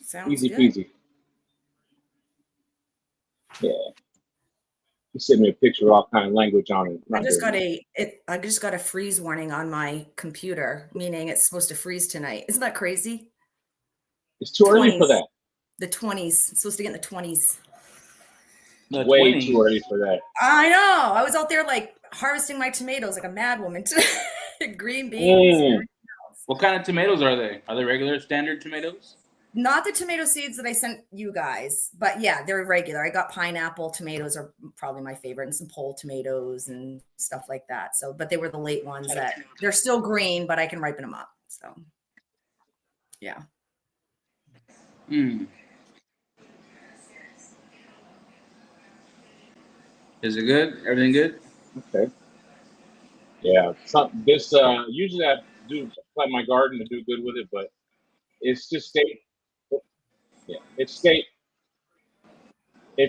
Sounds Easy good. peasy. Yeah. He sent me a picture of all kind of language on it. I just got a freeze warning on my computer, meaning it's supposed to freeze tonight. Isn't that crazy? It's too early for that. The 20s. It's supposed to get in the 20s. Way 20s. Too early for that. I know. I was out there like harvesting my tomatoes like a mad woman. Green beans. What kind of tomatoes are they? Are they regular standard tomatoes? Not the tomato seeds that I sent you guys, but yeah, they're regular. I got pineapple tomatoes are probably my favorite, and some pole tomatoes and stuff like that. So, but they were the late ones that they're still green, but I can ripen them up. So, yeah. Is it good? Everything good? Okay. Yeah. Usually I do plant my garden to do good with it, but it's just stayed. Yeah, it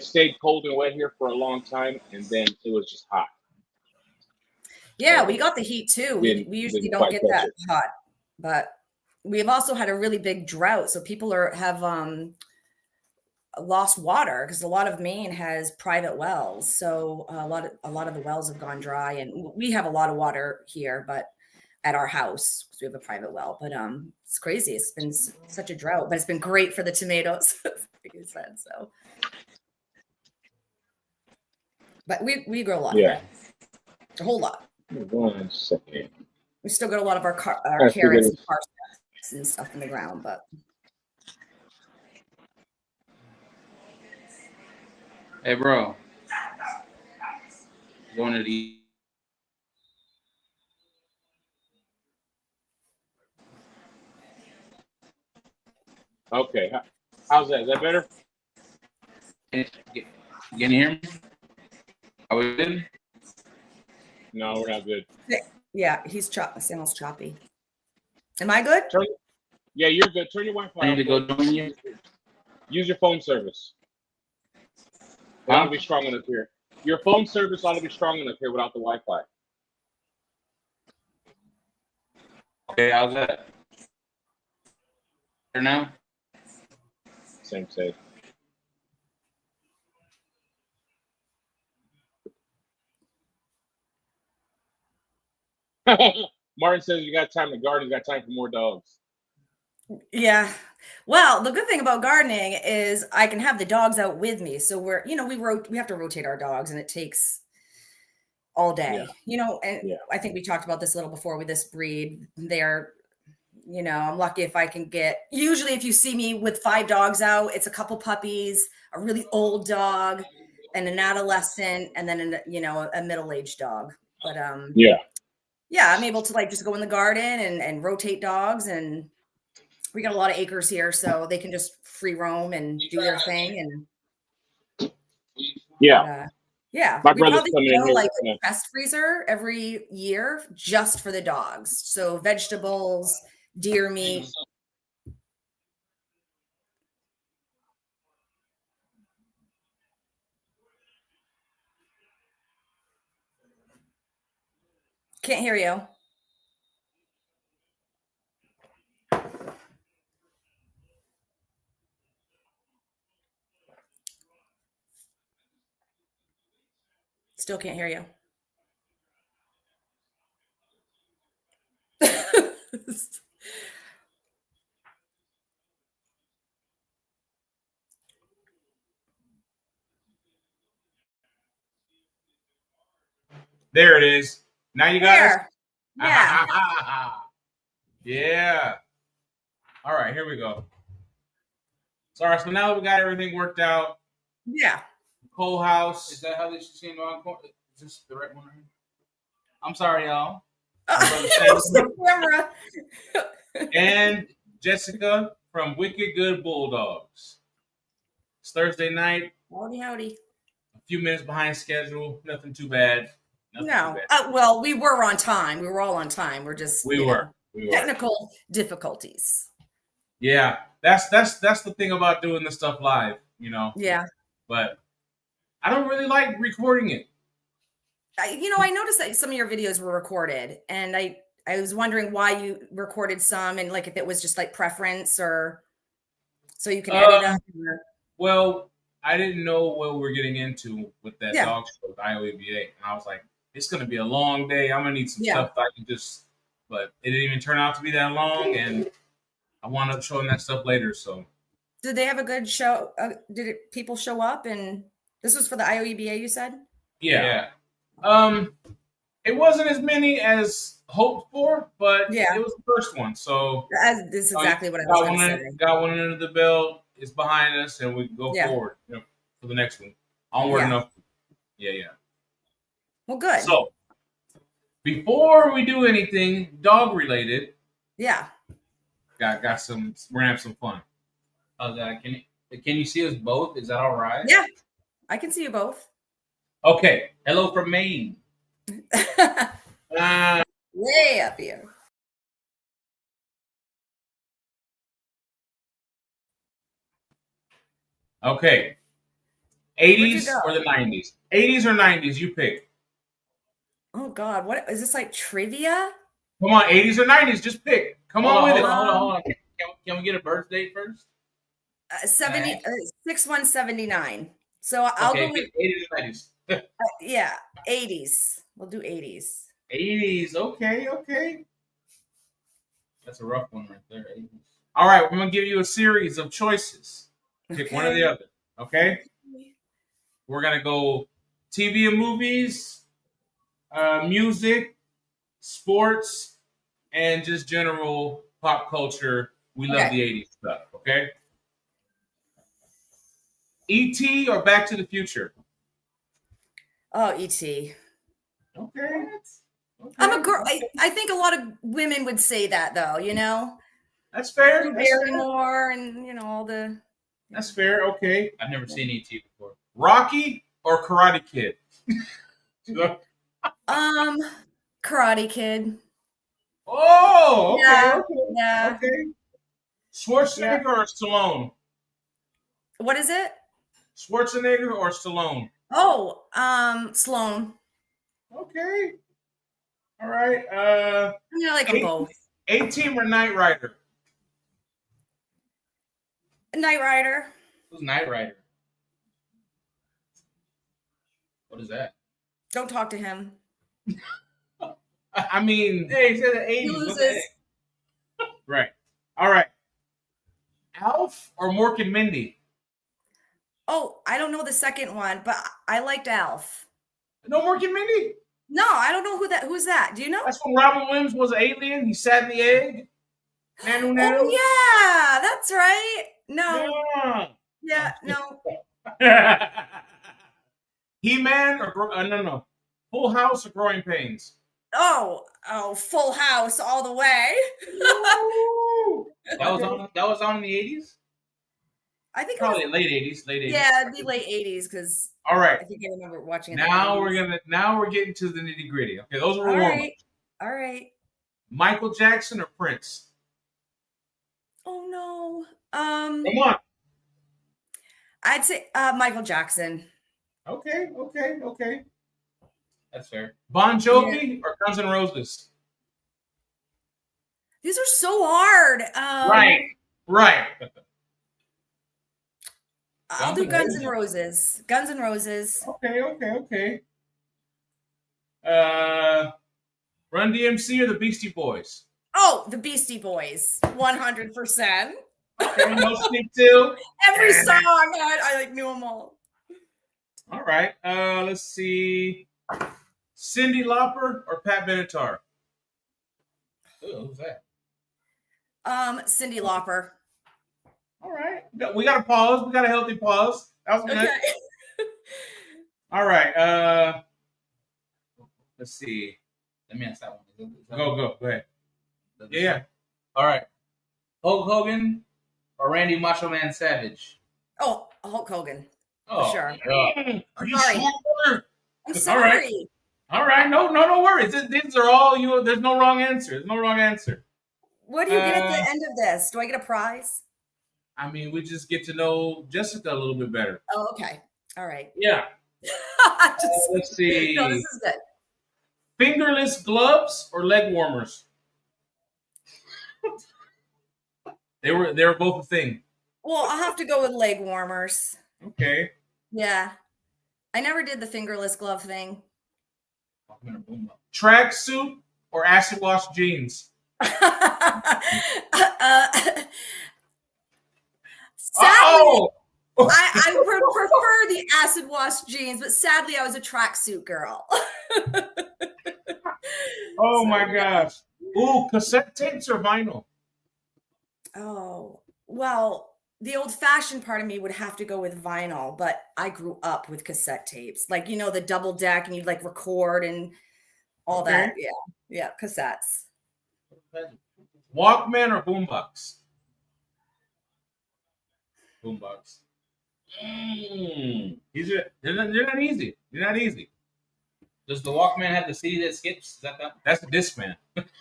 stayed cold and wet here for a long time, and then it was just hot. Yeah, we got the heat too. We usually don't get that hot, but we've also had a really big drought, so people have lost water because a lot of Maine has private wells. So a lot of the wells have gone dry, and we have a lot of water here, but at our house because we have a private well. But it's crazy. It's been such a drought, but it's been great for the tomatoes, like you said. So, but we grow a lot. Yeah, a whole lot. 1 second. We still got a lot of our carrots and parsnips and stuff in the ground, but. Hey, bro. Going to the. Okay. How's that? Is that better? Can you hear me? Are we good? No, we're not good. Yeah, he's sounds choppy. Am I good? Yeah, you're good. Turn your Wi-Fi I need to go join you. Use your phone service. It ought to be strong enough here. Your phone service ought to be strong enough here without the Wi-Fi. Okay, how's that? Better now? Same. Martin says you got time to garden, you got time for more dogs. Yeah. Well, the good thing about gardening is I can have the dogs out with me. So we have to rotate our dogs and it takes all day, and I think we talked about this a little before with this breed. They're, I'm lucky if I can usually if you see me with 5 dogs out, it's a couple puppies, a really old dog, and an adolescent, and then, a middle-aged dog. But, yeah, I'm able to just go in the garden and rotate dogs, and we got a lot of acres here, so they can just free roam and do their thing. And yeah, my we brother's probably coming in here. a chest freezer every year just for the dogs. So vegetables, deer meat. Can't hear you. Still can't hear you. There it is. Now you got us? Yeah. Yeah. All right, here we go. Sorry, so now that we got everything worked out. Yeah. Coal house. Is that how they should see him on? Is this the right one right here? I'm sorry, y'all. Camera. And Jessica from Wicked Good Bulldogges. It's Thursday night. Howdy. A few minutes behind schedule. Nothing too bad. Well, we were on time. We were all on time. We were technical difficulties. Yeah, that's the thing about doing this stuff live, Yeah. But I don't really like recording it. I noticed that some of your videos were recorded, and I was wondering why you recorded some, and if it was just preference or so you can edit Uh, them? well, I didn't know what we were getting into with that Yeah. dog show with IOABA, and I was like, it's gonna be a long day. I'm gonna need some Yeah. stuff that I can just. But it didn't even turn out to be that long, and I wound up showing that stuff later. So. Did they have a good show? People show up? And this was for the IOEBA, you said? Yeah. It wasn't as many as hoped for, but Yeah. it was the first one. So This is exactly what I was going to say. got one under the belt. It's behind us, and we can go forward for the next one. Onward and upward. Yeah. Well, good. So before we do anything dog related, got some. We're gonna have some fun. Oh, God, can you see us both? Is that all right? Yeah, I can see you both. Okay. Hello from Maine. Way up here. Okay. 80s or the 90s? 80s or 90s? You pick. Oh God, what is this, like trivia? Come on, 80s or 90s? Just pick. Come on with it. Hold on. Can we get a birth date first? 6179. So I'll go with 80s or 90s. yeah, 80s. We'll do 80s. 80s. Okay. That's a rough one right there. 80s. All right, we're gonna give you a series of choices. Pick one or the other. Okay. We're gonna go TV and movies, music, sports, and just general pop culture. We love the 80s stuff. Okay. E.T. or Back to the Future? Oh, E.T. Okay. I'm a girl. I think a lot of women would say that, though. You know, that's fair. Barrymore and all the. That's fair. Okay. I've never seen E.T. before. Rocky or Karate Kid? Karate Kid. Oh, okay. Yeah. Okay. Yeah. Okay. Schwarzenegger or Stallone? What is it? Schwarzenegger or Stallone? Oh, Sloan. Okay. All right. I mean, I like them both. A-Team or Knight Rider? Knight Rider. Who's Knight Rider? What is that? Don't talk to him. I mean, hey, he said the 80s. He loses. Right. All right. Alf or Mork and Mindy? Oh, I don't know the second one, but I liked Alf. No Mork and Mindy? No, I don't know who's that. Do you know? That's when Robin Williams was an alien. He sat in the egg. Oh yeah, that's right. No. Yeah, no. He-Man or no. Full House or Growing Pains? Oh, Full House all the way. That was on in the 80s? I think probably late 80s. Yeah, it'd be late 80s because all right. I think I remember watching it. Now we're getting to the nitty-gritty. Okay, those were warm. All right. Michael Jackson or Prince? Oh no. Come on. I'd say Michael Jackson. Okay. That's fair. Bon Jovi or Guns N' Roses? These are so hard. Right. I'll do Guns N' Roses. Guns N' Roses. Okay. Run DMC or the Beastie Boys? Oh, the Beastie Boys. 100%. Okay, no Sneak Till. Every song, I knew them all. All right. Let's see. Cyndi Lauper or Pat Benatar? Ooh, who's that? Cyndi Lauper. All right. We got a pause. We got a healthy pause. That was good. Okay. All right. Let's see. Let me ask that one. Go ahead. Yeah. All right. Hulk Hogan or Randy Macho Man Savage? Oh, Hulk Hogan. Oh, for sure. Are you Sorry. sure? I'm sorry. All right. No worries. These are all you. There's no wrong answer. What do you get at the end of this? Do I get a prize? I mean, we just get to know Jessica a little bit better. Oh, okay. All right. Yeah. Let's see. No, this is good. Fingerless gloves or leg warmers? They were both a thing. Well, I'll have to go with leg warmers. Okay. Yeah. I never did the fingerless glove thing. Track suit or acid wash jeans? Sadly, I would prefer the acid wash jeans, but sadly, I was a tracksuit girl. Oh my gosh. Ooh, cassette tapes or vinyl? Oh, well, the old-fashioned part of me would have to go with vinyl, but I grew up with cassette tapes. Like, you know, the double deck and you'd like record and all that. Yeah. Yeah, cassettes. Walkman or boombox? Boombox. These are they're not easy. They're not easy. Does the Walkman have the CD that skips? Is that? That's the Discman.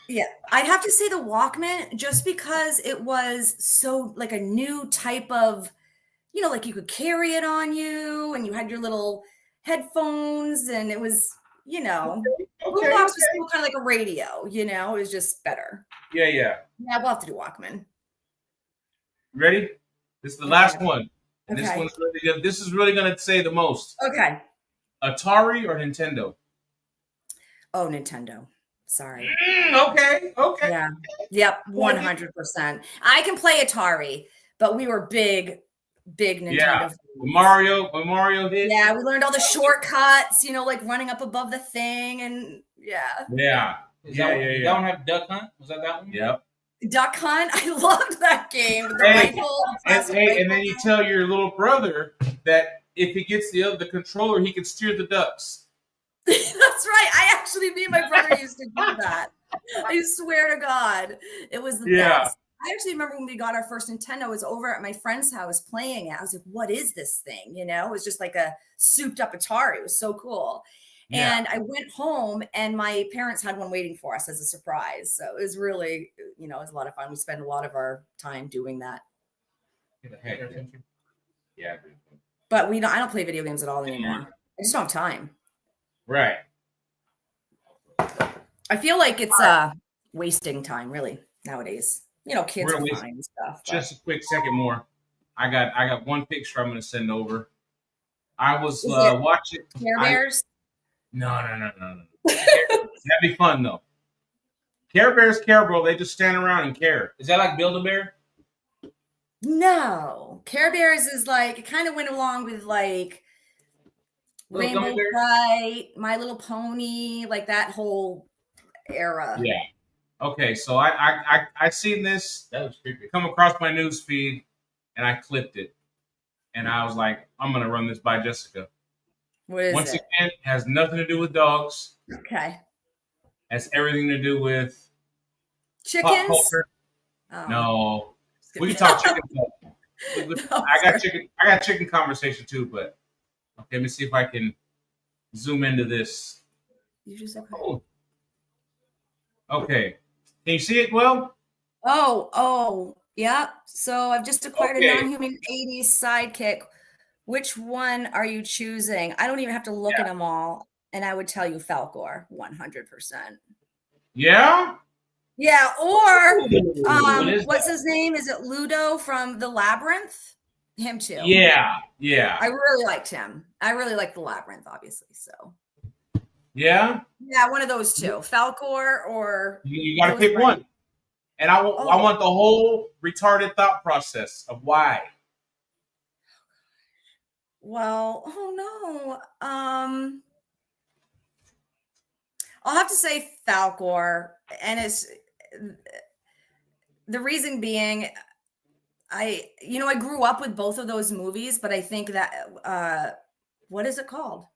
Yeah, I'd have to say the Walkman just because it was so like a new type of, you know, like you could carry it on you and you had your little headphones and it was, you know, boombox was still kind of like a radio, you know, it was just better. Yeah. Yeah, we'll have to do Walkman. Ready? This is the last one. And Okay. this one's really good. This is really gonna say the most. Okay. Atari or Nintendo? Oh, Nintendo. Sorry. Okay. Yeah. Yep. 100%. I can play Atari, but we were big Nintendo. Yeah. When Mario hit. Yeah, we learned all the shortcuts, you know, like running up above the thing and yeah. Yeah. That one have Duck Hunt? Was that one? Yep. Duck Hunt. I loved that game. The rifle. And then you tell your little brother that if he gets the controller, he can steer the ducks. That's right. Me and my brother used to do that. I swear to God, it was the best. I actually remember when we got our first Nintendo, I was over at my friend's house playing it. I was like, what is this thing? You know, it was just like a souped up Atari. It was so cool. Yeah. And I went home and my parents had one waiting for us as a surprise. So it was really, you know, it was a lot of fun. We spent a lot of our time doing that. Yeah. But I don't play video games at all anymore. I just don't have time. Right. I feel like it's wasting time really nowadays. You know, kids are fine and stuff. Just a quick second more. I got one picture I'm going to send over. I was watching Care Bears. No. That'd be fun though. Care Bears, Bro. They just stand around and care. Is that like Build-A-Bear? No, Care Bears is like it kind of went along with like Rainbow Bright, My Little Pony, like that whole era. Yeah. Okay, so I seen this. That was creepy. Come across my news feed, and I clipped it, and I was like, I'm gonna run this by Jessica. What is Once again, it has nothing to do with dogs. Okay. Has everything to do with chickens. Pop culture. Oh. No, we can talk chicken. I got chicken conversation too, but okay, let me see if I can zoom into this. You just okay. Oh. Okay. Can you see it well? Oh, yeah. So I've just acquired a non-human 80s sidekick. Which one are you choosing? I don't even have to look at them all. And I would tell you Falcor, 100%. Yeah? Yeah, or what's his name? Is it Ludo from The Labyrinth? Him too. Yeah. I really liked him. I really like The Labyrinth, obviously. So. Yeah? Yeah, one of those two. Falcor or... You got to pick one. And I want the whole retarded thought process of why. Well, oh no. I'll have to say Falcor. And it's... The reason being... I grew up with both of those movies, but I think that... what is it called?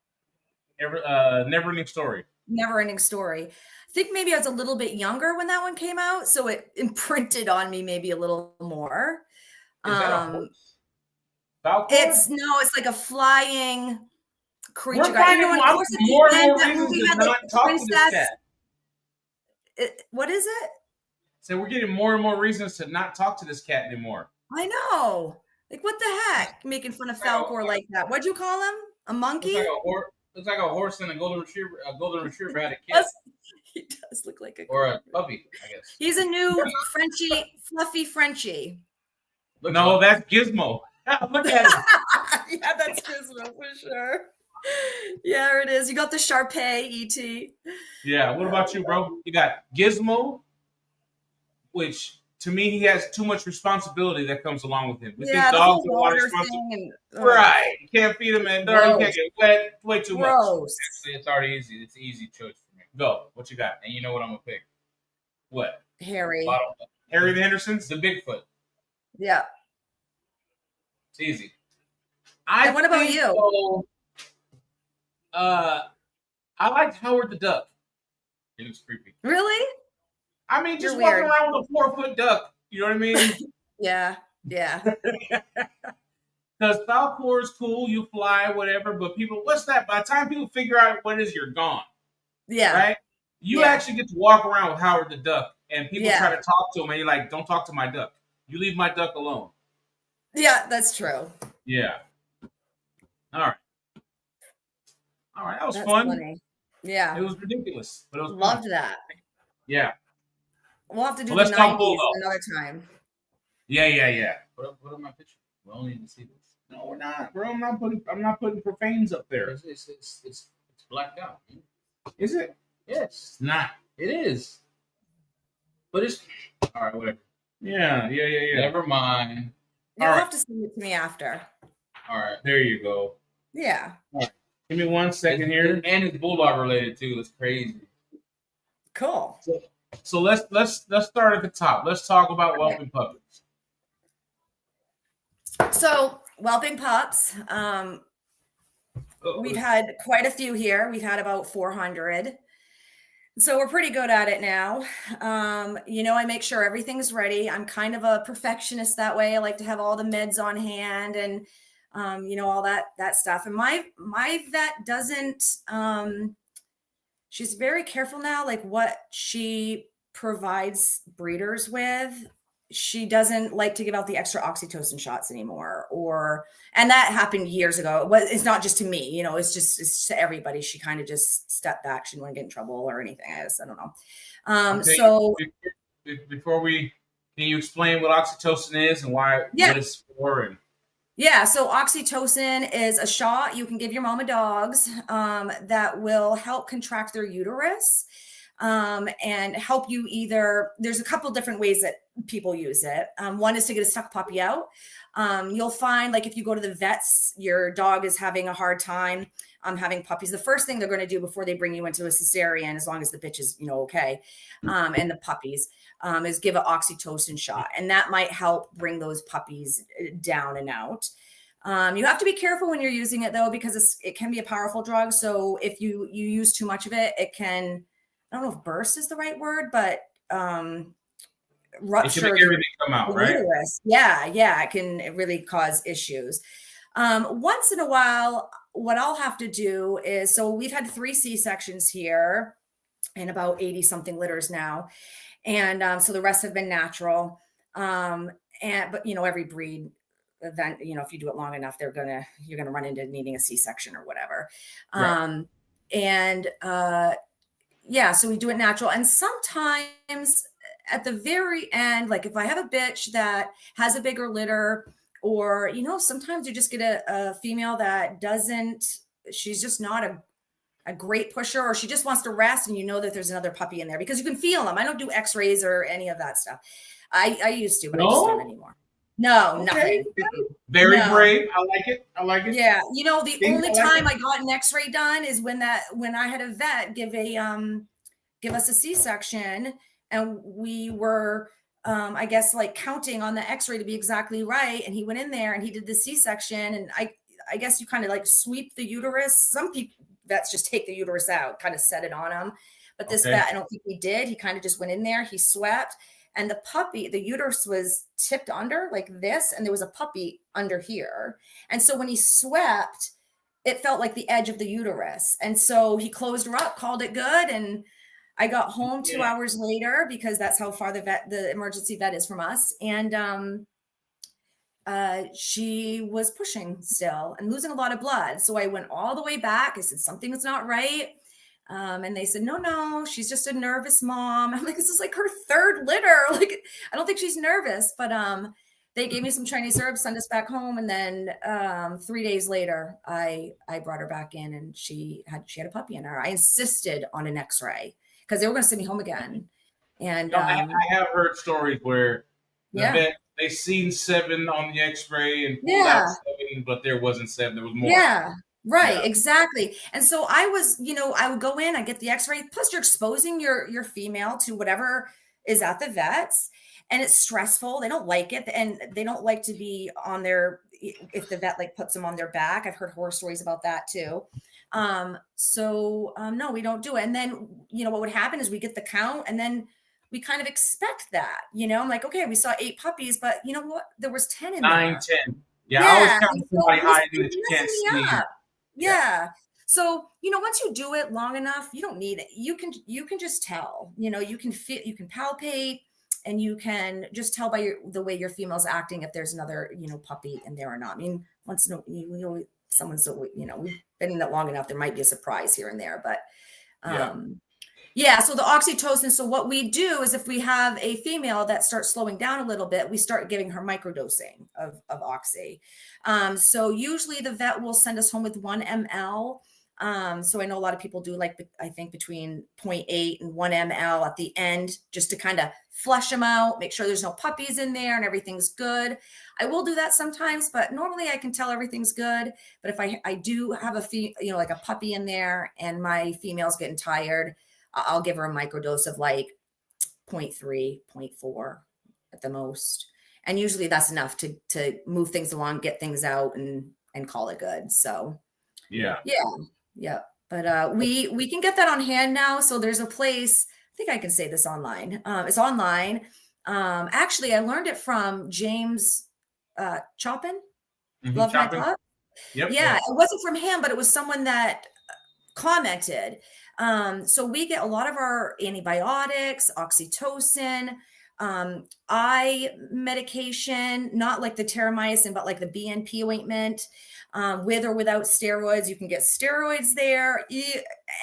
Never-Ending Story. Never-Ending Story. I think maybe I was a little bit younger when that one came out, so it imprinted on me maybe a little more. Is that a horse? Falcor? It's like a flying creature. We're finding more reasons to not talk to this cat. What is it? So we're getting more and more reasons to not talk to this cat anymore. I know. Like, what the heck? Making fun of Falcor like that. What'd you call him? A monkey? Looks like a horse and a golden retriever had a kid. He does look like or a puppy, I guess. He's a new fluffy Frenchie. No, that's Gizmo. Look at it. Yeah, that's Gizmo for sure. Yeah, there it is. You got the Sharpei ET. Yeah. What about you, bro? You got Gizmo, which to me he has too much responsibility that comes along with him. We think Yeah, the dogs whole have a lot of water responsibility. thing and Right. You can't feed him in there. You can't gross. get wet. Way too much. Gross. It's already easy. It's an easy choice for me. Go. What you got? And you know what I'm gonna pick? What? Harry. Bottle. Harry the Hendersons? The Bigfoot. Yeah. It's easy. And what about you? So, I liked Howard the Duck. It looks creepy. Really? I mean, just You're walking weird. around with a 4-foot duck. You know what I mean? Yeah. Yeah. Because Falcor is cool, you fly, whatever, but people, what's that? By the time people figure out what it is, you're gone. Yeah. Right? You Yeah. actually get to walk around with Howard the Duck, and people Yeah. try to talk to him, and you're like, don't talk to my duck. You leave my duck alone. Yeah, that's true. Yeah. All right. All right, that was That's fun. funny. Yeah. It was ridiculous, but it was Loved fun. that. Yeah. We'll have to do Well, the let's talk 90s Bulldogge. another time. Yeah. Put up my picture. We only need to see this. No, we're not, bro. I'm not putting profanes up there. It's blacked out. Is it? Yes. It's not. It is. But it's all right, whatever. Yeah. Never mind. You'll All right. have to send it to me after. All right. There you go. Yeah. Give me 1 second here. And it's Bulldogge related too. It's crazy. Cool. So let's start at the top. Let's talk about whelping puppies. So, whelping pups. We've had quite a few here. We've had about 400. So we're pretty good at it now. I make sure everything's ready. I'm kind of a perfectionist that way. I like to have all the meds on hand and all that stuff. And my vet doesn't she's very careful now, like what she provides breeders with. She doesn't like to give out the extra oxytocin shots anymore, and that happened years ago. It's not just to me, it's to everybody. She kind of just stepped back. She didn't want to get in trouble or anything. I don't know. Okay, So before can you explain what oxytocin is and what it's for? And yeah, so oxytocin is a shot you can give your mama dogs that will help contract their uterus and help you there's a couple different ways that people use it. One is to get a stuck puppy out. You'll find, like, if you go to the vets, your dog is having a hard time having puppies. The first thing they're going to do before they bring you into a cesarean, as long as the bitch is, okay, and the puppies, is give an oxytocin shot. And that might help bring those puppies down and out. You have to be careful when you're using it, though, because it can be a powerful drug. So if you use too much of it, it can, I don't know if burst is the right word, but rupture. It can make everything come out, right? Uterus. Yeah. It can really cause issues. Once in a while, what I'll have to do is, so we've had 3 C-sections here and about 80 something litters now. And so the rest have been natural. But every breed event, if you do it long enough, you're going to run into needing a C-section or whatever. Right. So we do it natural. And sometimes at the very end, like if I have a bitch that has a bigger litter, or, sometimes you just get a female that she's just not a great pusher, or she just wants to rest, and that there's another puppy in there because you can feel them. I don't do x-rays or any of that stuff. I used to, but I just don't anymore. No, okay. Nothing. Very brave. I like it. Yeah. The only time I got an x-ray done is when I had a vet give us a C-section, and we were, I guess, like counting on the x-ray to be exactly right. And he went in there and he did the C-section, and I guess you kind of like sweep the uterus. Some people vets just take the uterus out, kind of set it on them. But this vet, I don't think he did. He kind of just went in there, he swept, and the uterus was tipped under like this, and there was a puppy under here. And so when he swept, it felt like the edge of the uterus. And so he closed her up, called it good. And I got home 2 hours later, because that's how far the emergency vet is from us. And she was pushing still and losing a lot of blood. So I went all the way back. I said, something's not right. And they said, no, she's just a nervous mom. I'm like, this is like her 3rd litter. Like, I don't think she's nervous, but they gave me some Chinese herbs, sent us back home, and then 3 days later, I brought her back in, and she had a puppy in her. I insisted on an X-ray because they were going to send me home again. And I have heard stories where the yeah, vet, they seen 7 on the X-ray and pulled yeah. out 7, but there wasn't 7. There was more. Yeah, right, Yeah. exactly. And so I was, I would go in, I get the X-ray. Plus, you're exposing your female to whatever is at the vets, and it's stressful. They don't like it, and they don't like to be on their if the vet like puts them on their back. I've heard horror stories about that too. No, we don't do it. And then what would happen is we get the count, and then we kind of expect that. I'm like, okay, we saw 8 puppies, but you know what? There was 10 in 9, there. 10. Yeah, I always Yeah, count and somebody so hiding that it's you can't messing me see. up. Yeah. So, once you do it long enough, you don't need it. You can just tell, you can feel, you can palpate, and you can just tell by the way your female's acting if there's another, puppy in there or not. I mean, once someone's, we've been in it long enough, there might be a surprise here and there, but yeah, so the oxytocin. So what we do is if we have a female that starts slowing down a little bit, we start giving her microdosing of oxy. So usually the vet will send us home with 1 ml. So I know a lot of people do I think between 0.8 and 1 ml at the end, just to kind of flush them out, make sure there's no puppies in there and everything's good. I will do that sometimes, but normally I can tell everything's good. But if I do have like a puppy in there and my female's getting tired, I'll give her a microdose of like 0.3, 0.4 at the most. And usually that's enough to move things along, get things out and call it good. So yeah. But we can get that on hand now. So there's a place, I think I can say this online. It's online. Actually, I learned it from James Choppin. Love Choppin. My Pup. Yep. Yeah, it wasn't from him, but it was someone that commented. So we get a lot of our antibiotics, oxytocin, eye medication, not like the terramycin, but like the BNP ointment, with or without steroids. You can get steroids there.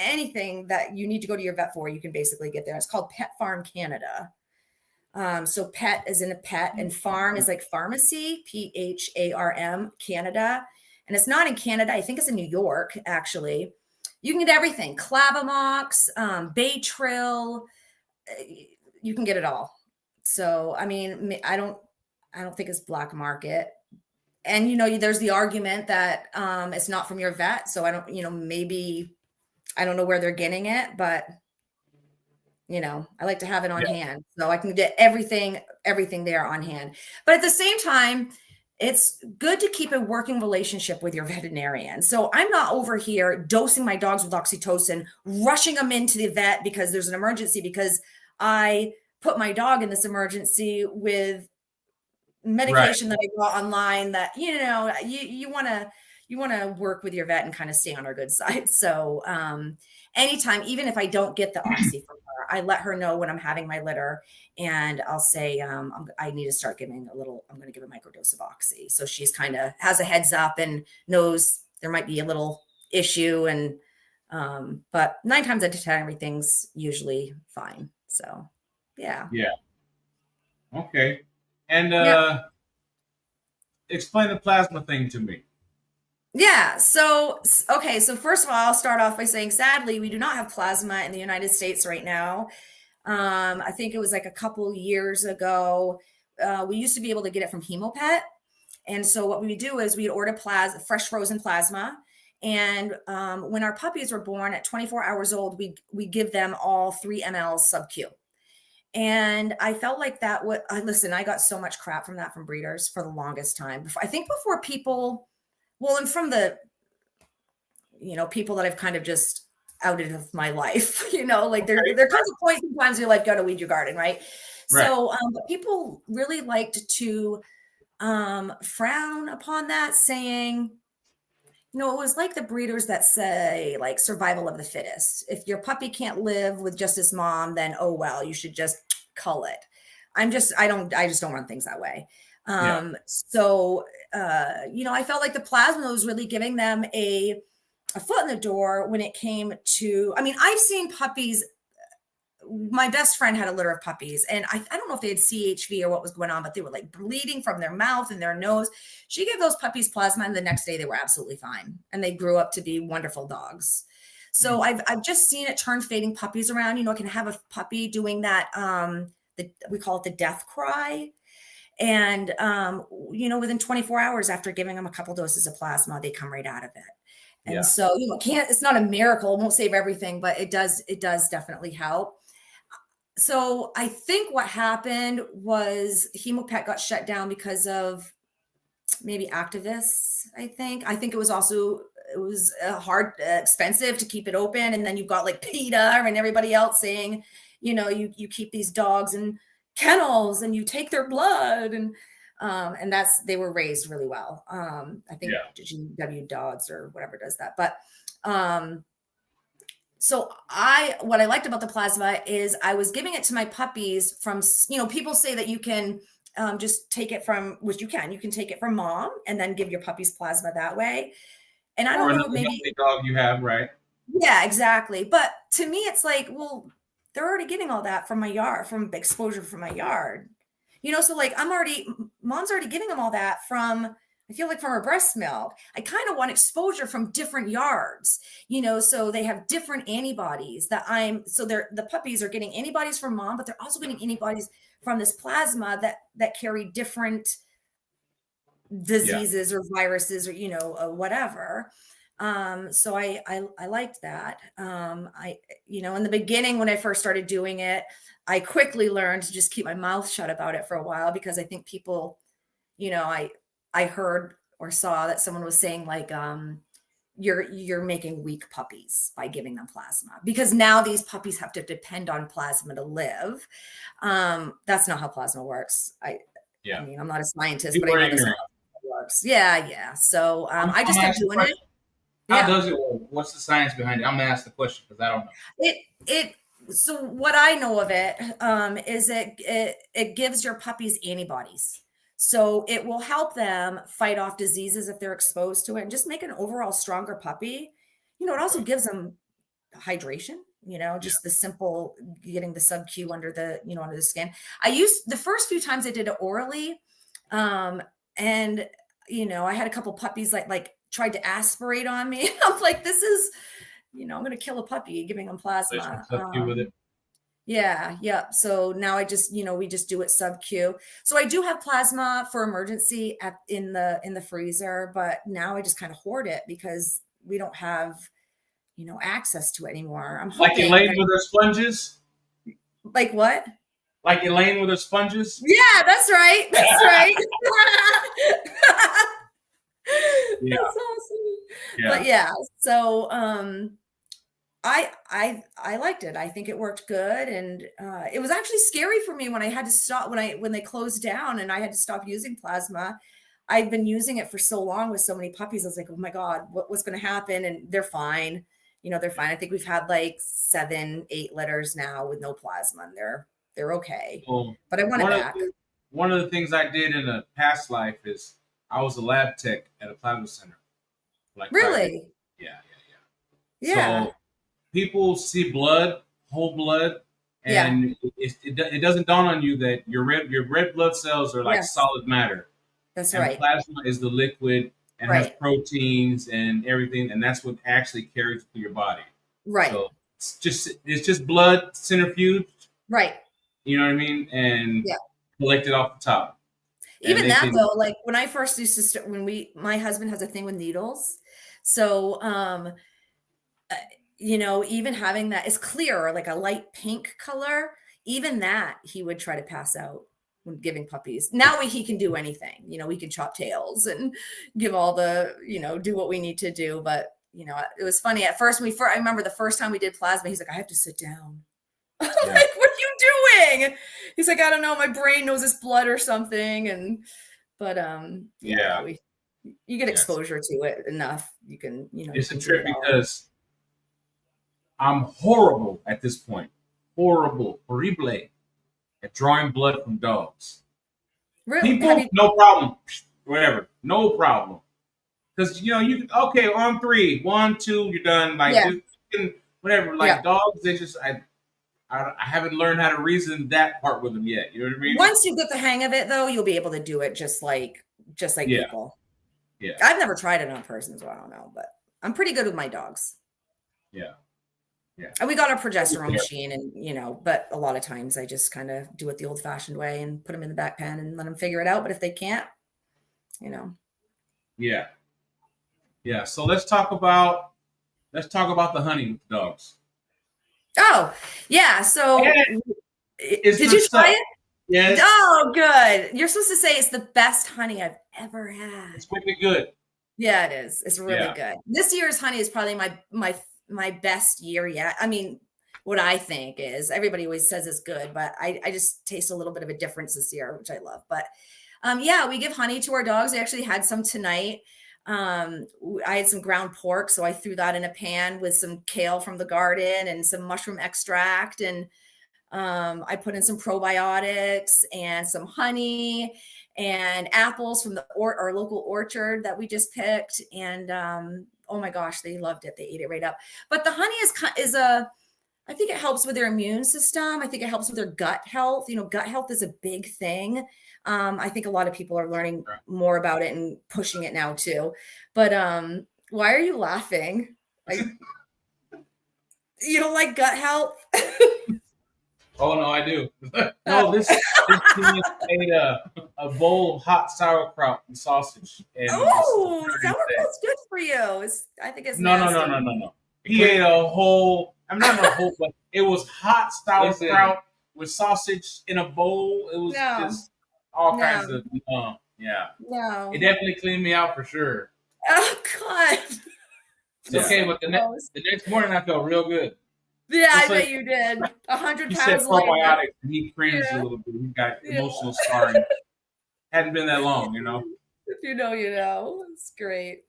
Anything that you need to go to your vet for, you can basically get there. It's called Pet Farm Canada. So pet is in a pet, and farm is like pharmacy, PHARM Canada. And it's not in Canada. I think it's in New York, actually. You can get everything, Clavamox, Baytril, you can get it all. So, I mean, I don't think it's black market. And, there's the argument that it's not from your vet. So I don't, maybe, I don't know where they're getting it, but, I like to have it on hand. So I can get everything there on hand. But at the same time, it's good to keep a working relationship with your veterinarian. So I'm not over here dosing my dogs with oxytocin, rushing them into the vet because there's an emergency, because I put my dog in this emergency with medication that I got online that, you want to work with your vet and kind of stay on our good side. So anytime, even if I don't get the oxy from her, I let her know when I'm having my litter, and I'll say, I need to start giving I'm going to give a microdose of oxy. So she's kind of has a heads up and knows there might be a little issue. And, but 9 times out of 10, everything's usually fine. So, yeah. Yeah. Okay. And explain the plasma thing to me. Yeah. So, okay. So first of all, I'll start off by saying, sadly, we do not have plasma in the United States right now. I think it was like a couple years ago. We used to be able to get it from Hemopet. And so what we would do is we'd order fresh frozen plasma. And when our puppies were born at 24 hours old, we give them all 3 ml sub-Q. And I felt like that listen, I got so much crap from breeders for the longest time. I think before people, and from the, people that I've kind of just outed of my life, like there comes a point sometimes in your life, gotta weed your garden, right? So, but people really liked to frown upon that, saying, it was like the breeders that say like survival of the fittest. If your puppy can't live with just his mom, then, oh, well, you should just cull it. I just don't run things that way. So, I felt like the plasma was really giving them a foot in the door when it came to, I've seen puppies my best friend had a litter of puppies, and I don't know if they had CHV or what was going on, but they were like bleeding from their mouth and their nose. She gave those puppies plasma, and the next day they were absolutely fine, and they grew up to be wonderful dogs. So I've just seen it turn fading puppies around. You know, I can have a puppy doing that. We call it the death cry. And, you know, within 24 hours after giving them a couple doses of plasma, they come right out of it. And so, you know, it's not a miracle. It won't save everything, but it does definitely help. So I think what happened was Hemopet got shut down because of maybe activists. I think it was also, it was hard, expensive to keep it open. And then you've got like PETA and everybody else saying, you know, you keep these dogs in kennels and you take their blood, and they were raised really well. I think GW Dogs or whatever does that. But so what I liked about the plasma is I was giving it to my puppies from, you know, people say that you can just take it from, which you can take it from mom and then give your puppies plasma that way. And I don't know, maybe dog you have, right? Yeah, exactly. But to me, it's like, well, they're already getting all that from my yard, from exposure from my yard, you know? So like, mom's already giving them all that from, I feel like from her breast milk. I kind of want exposure from different yards, you know, so they have different antibodies the puppies are getting antibodies from mom, but they're also getting antibodies from this plasma that carry different diseases or viruses or, you know, whatever. So I liked that. You know, in the beginning, when I first started doing it, I quickly learned to just keep my mouth shut about it for a while, because I think people, you know, I heard or saw that someone was saying like, you're making weak puppies by giving them plasma, because now these puppies have to depend on plasma to live. That's not how plasma works. I mean, I'm not a scientist, but I know this works. Yeah. So I just kept doing it. How does it work? What's the science behind it? I'm gonna ask the question because I don't know. So what I know of it is it gives your puppies antibodies. So it will help them fight off diseases if they're exposed to it, and just make an overall stronger puppy. You know, it also gives them hydration, you know, just the simple getting the sub-Q under the skin. I used the first few times I did it orally. And, you know, I had a couple puppies like tried to aspirate on me. I'm like, this is, you know, I'm going to kill a puppy giving them plasma. With it. Yeah. So now I just, you know, we just do it sub-Q. So I do have plasma for emergency in the freezer, but now I just kind of hoard it because we don't have, you know, access to it anymore. I'm like Elaine with her sponges. Like what? Like Elaine with her sponges. Yeah, that's right. That's right. Yeah. That's awesome. Yeah. But yeah, so I liked it. I think it worked good, and it was actually scary for me when I had to stop when they closed down and I had to stop using plasma. I've been using it for so long with so many puppies. I was like, oh my God, what's going to happen? And they're fine. You know, they're fine. I think we've had like 7-8 litters now with no plasma, and they're okay. Well, but I want it back. One of the things I did in a past life is I was a lab tech at a plasma center. Like really? Yeah. So people see blood, whole blood, and it doesn't dawn on you that your red blood cells are like solid matter. That's and right. Plasma is the liquid and has proteins and everything, and that's what actually carries through your body. Right. So it's just blood centrifuged. Right. You know what I mean? And collected off the top. Even that though, like when I first used to start, my husband has a thing with needles. So, you know, even having that is clear, like a light pink color, even that he would try to pass out when giving puppies. Now he can do anything, you know, we can chop tails and give all the, you know, do what we need to do. But, you know, it was funny at first. I remember the first time we did plasma, he's like, I have to sit down. I'm like, what are you doing? He's like, I don't know. My brain knows it's blood or something. You get exposure to it enough. You can, you know. It's a trip because I'm horrible at this point. Horrible at drawing blood from dogs. Really? People, no problem. Whatever. No problem. Because, you know, on 3, 1, 2, you're done. Like, whatever. Like dogs, they just, I haven't learned how to reason that part with them yet. You know what I mean? Once you get the hang of it, though, you'll be able to do it just like Yeah. people. Yeah. I've never tried it on person, so I don't know, but I'm pretty good with my dogs. Yeah. Yeah. And we got our progesterone machine, and but a lot of times I just kind of do it the old-fashioned way and put them in the back pen and let them figure it out. But if they can't, Yeah. Yeah. So let's talk about the honey with the dogs. Oh, yeah. So did you try it? Yes. Oh, good. You're supposed to say it's the best honey I've ever had. It's pretty good. Yeah, it is. It's really good. This year's honey is probably my best year yet. I mean, what I think is, everybody always says it's good, but I just taste a little bit of a difference this year, which I love. But yeah, we give honey to our dogs. I actually had some tonight. I had some ground pork, so I threw that in a pan with some kale from the garden and some mushroom extract, and I put in some probiotics and some honey and apples from our local orchard that we just picked. And oh my gosh, they loved it. They ate it right up. But the honey I think it helps with their immune system. I think it helps with their gut health. Gut health is a big thing. I think a lot of people are learning more about it and pushing it now too. But why are you laughing? You don't like gut health? Oh no, I do. No, this ate a bowl of hot sauerkraut and sausage. And sauerkraut's good for you. I think it's nasty. No. He ate a whole. I'm not a whole, but it was hot sauerkraut with sausage in a bowl. It was just all kinds of. Yeah. No. It definitely cleaned me out for sure. Oh God. It's okay, but the next morning I felt real good. Yeah, I bet you did. 100 pounds later. He said probiotics, and he cringed a little bit. He got emotional scarring. Hadn't been that long, If you know, you know. It's great.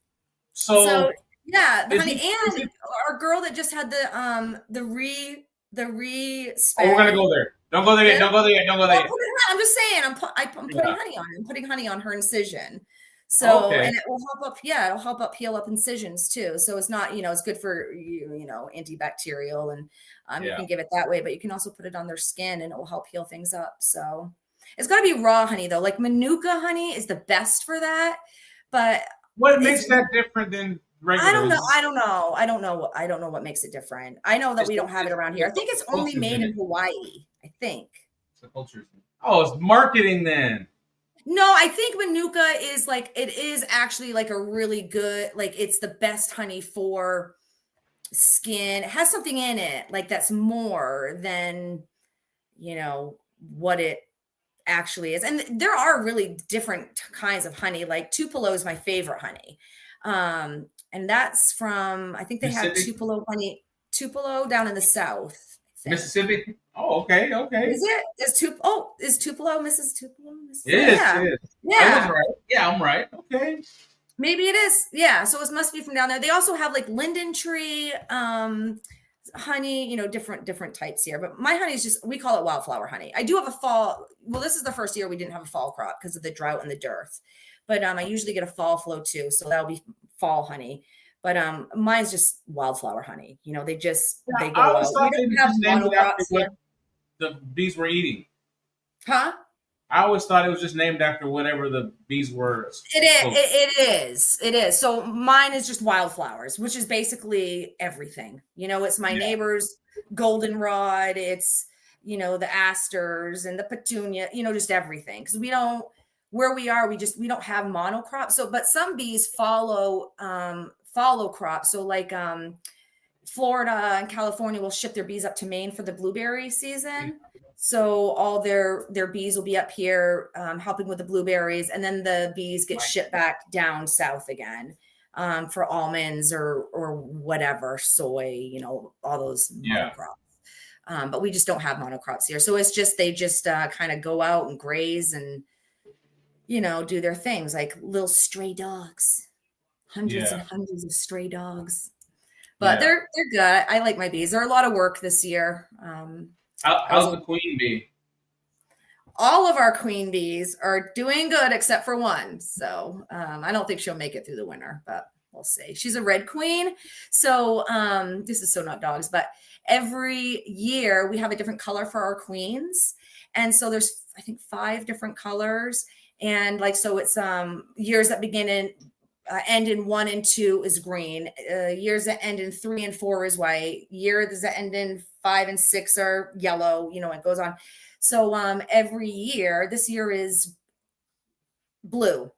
So yeah, the honey, and our girl that just had the re. Oh, we're gonna go there. Don't go there yet. Don't go there yet. Don't go there yet. I'm just saying. I'm putting honey on. I'm putting honey on her incision. So, and it will help up, it'll help up heal up incisions too. So it's not, it's good for antibacterial, and you can give it that way, but you can also put it on their skin and it will help heal things up. So it's got to be raw honey though. Like Manuka honey is the best for that. But what makes that different than regular? I don't know what makes it different. I know that we don't have it around here. I think it's only made in Hawaii. I think. It's the culture. Oh, it's marketing then. No, I think Manuka is it is actually like a really good, it's the best honey for skin. It has something in it that's more than, what it actually is. And there are really different kinds of honey. Like Tupelo is my favorite honey. And that's from, I think they have Tupelo honey, Tupelo down in the South. Mississippi? Oh, okay. Is it? Is Tupelo Mrs. Tupelo? It is. Yeah. I was right. Yeah, I'm right. Okay. Maybe it is. Yeah. So it must be from down there. They also have linden tree, honey, different types here. But my honey is we call it wildflower honey. I do have a fall. Well, this is the first year we didn't have a fall crop because of the drought and the dearth. But I usually get a fall flow too. So that'll be fall honey. But mine's just wildflower honey. They go out. We don't have monocrops here. The bees were eating. Huh? I always thought it was just named after whatever the bees were. It is. So mine is just wildflowers, which is basically everything. It's my neighbor's goldenrod. It's, the asters and the petunia, just everything. Because where we are, we don't have monocrops. So, but some bees follow crops. So Florida and California will ship their bees up to Maine for the blueberry season. So all their bees will be up here helping with the blueberries, and then the bees get shipped back down south again for almonds or whatever, soy, all those monocrops. But we just don't have monocrops here. So it's just they just kind of go out and graze and do their things like little stray dogs. Hundreds and hundreds of stray dogs. But they're good. I like my bees. They're a lot of work this year. How's the queen bee? All of our queen bees are doing good except for one. So I don't think she'll make it through the winter, but I'll say. She's a red queen. So this is so not dogs, but every year we have a different color for our queens. And so there's, I think, 5 different colors. And like, so it's years that begin in end in 1 and 2 is green. Years that end in 3 and 4 is white. Years that end in 5 and 6 are yellow. You know, it goes on. So every year, this year is blue.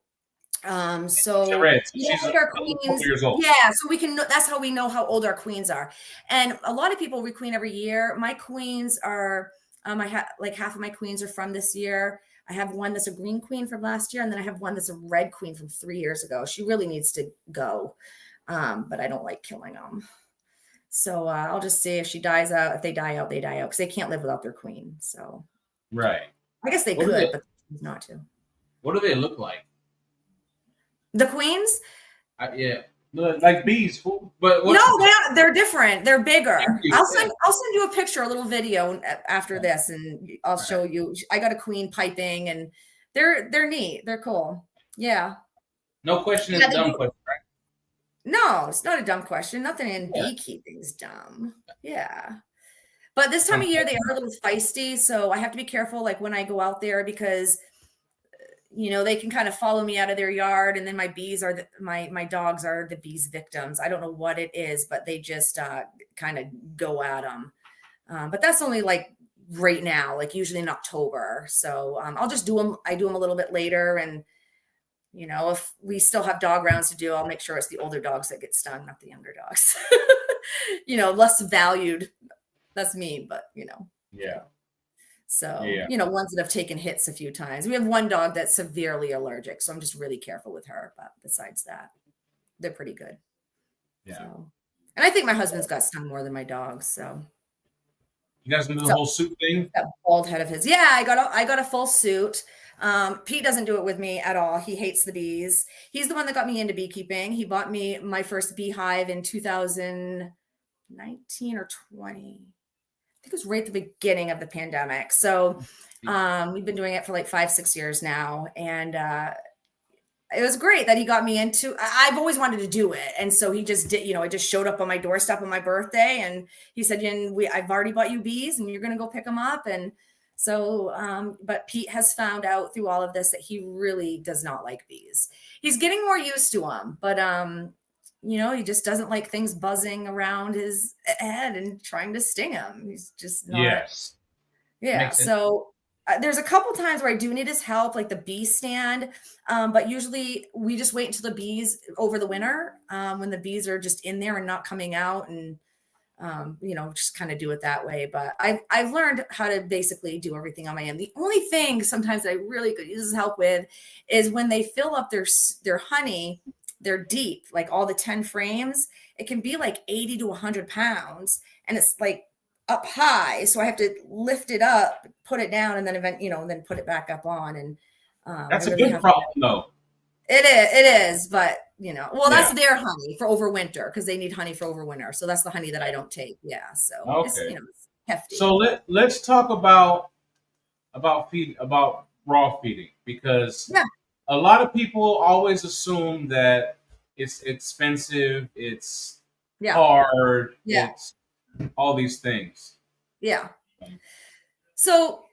So red. she's like our queens. Years old. Yeah, so we can. That's how we know how old our queens are. And a lot of people requeen every year. My queens are. I have like half of my queens are from this year. I have one that's a green queen from last year, and then I have one that's a red queen from 3 years ago. She really needs to go, but I don't like killing them. So I'll just say if she dies out, if they die out, they die out because they can't live without their queen. So right, I guess they could, but not to. What do they look like? The queens? Yeah, like bees. But no, they're different. They're bigger. I'll send you a picture, a little video after this, and I'll show you. I got a queen piping, and they're neat. They're cool. Yeah. No question is a dumb question, right? No, it's not a dumb question. Nothing in beekeeping is dumb. Yeah. But this time of year, they are a little feisty, so I have to be careful, like when I go out there, because you know, they can kind of follow me out of their yard, and then my bees are my dogs are the bees victims. I don't know what it is, but they just kind of go at them. But that's only like right now, like usually in October. So I'll just do them. I do them a little bit later, and you know, if we still have dog rounds to do, I'll make sure it's the older dogs that get stung, not the younger dogs. You know, less valued. That's me, but you know. Yeah. So, you know, ones that have taken hits a few times. We have one dog that's severely allergic, so I'm just really careful with her. But besides that, they're pretty good. Yeah. So, and I think my husband's got stung more than my dogs. So, you guys do the whole suit thing? That bald head of his. Yeah, I got a full suit. Pete doesn't do it with me at all. He hates the bees. He's the one that got me into beekeeping. He bought me my first beehive in 2019 or 20. I think it was right at the beginning of the pandemic. So we've been doing it for like 5-6 years now. And it was great that he got me into, I've always wanted to do it. And so he just did, you know, it just showed up on my doorstep on my birthday. And he said, I've already bought you bees and you're going to go pick them up. And so, but Pete has found out through all of this that he really does not like bees. He's getting more used to them, but you know, he just doesn't like things buzzing around his head and trying to sting him. He's just not. Yes. Yeah. So there's a couple times where I do need his help, like the bee stand. But usually we just wait until the bees over the winter, when the bees are just in there and not coming out, and you know, just kind of do it that way. But I've learned how to basically do everything on my own. The only thing sometimes that I really could use help with is when they fill up their honey. They're deep, like all the 10 frames, it can be like 80 to 100 pounds, and it's like up high. So I have to lift it up, put it down, and then then put it back up on. And that's a good problem though. It is, but you know, well, that's their honey for overwinter, because they need honey for overwinter. So that's the honey that I don't take. Yeah. So it's, you know, it's hefty. So let's talk about raw feeding, because a lot of people always assume that it's expensive, it's hard, it's all these things. Yeah. So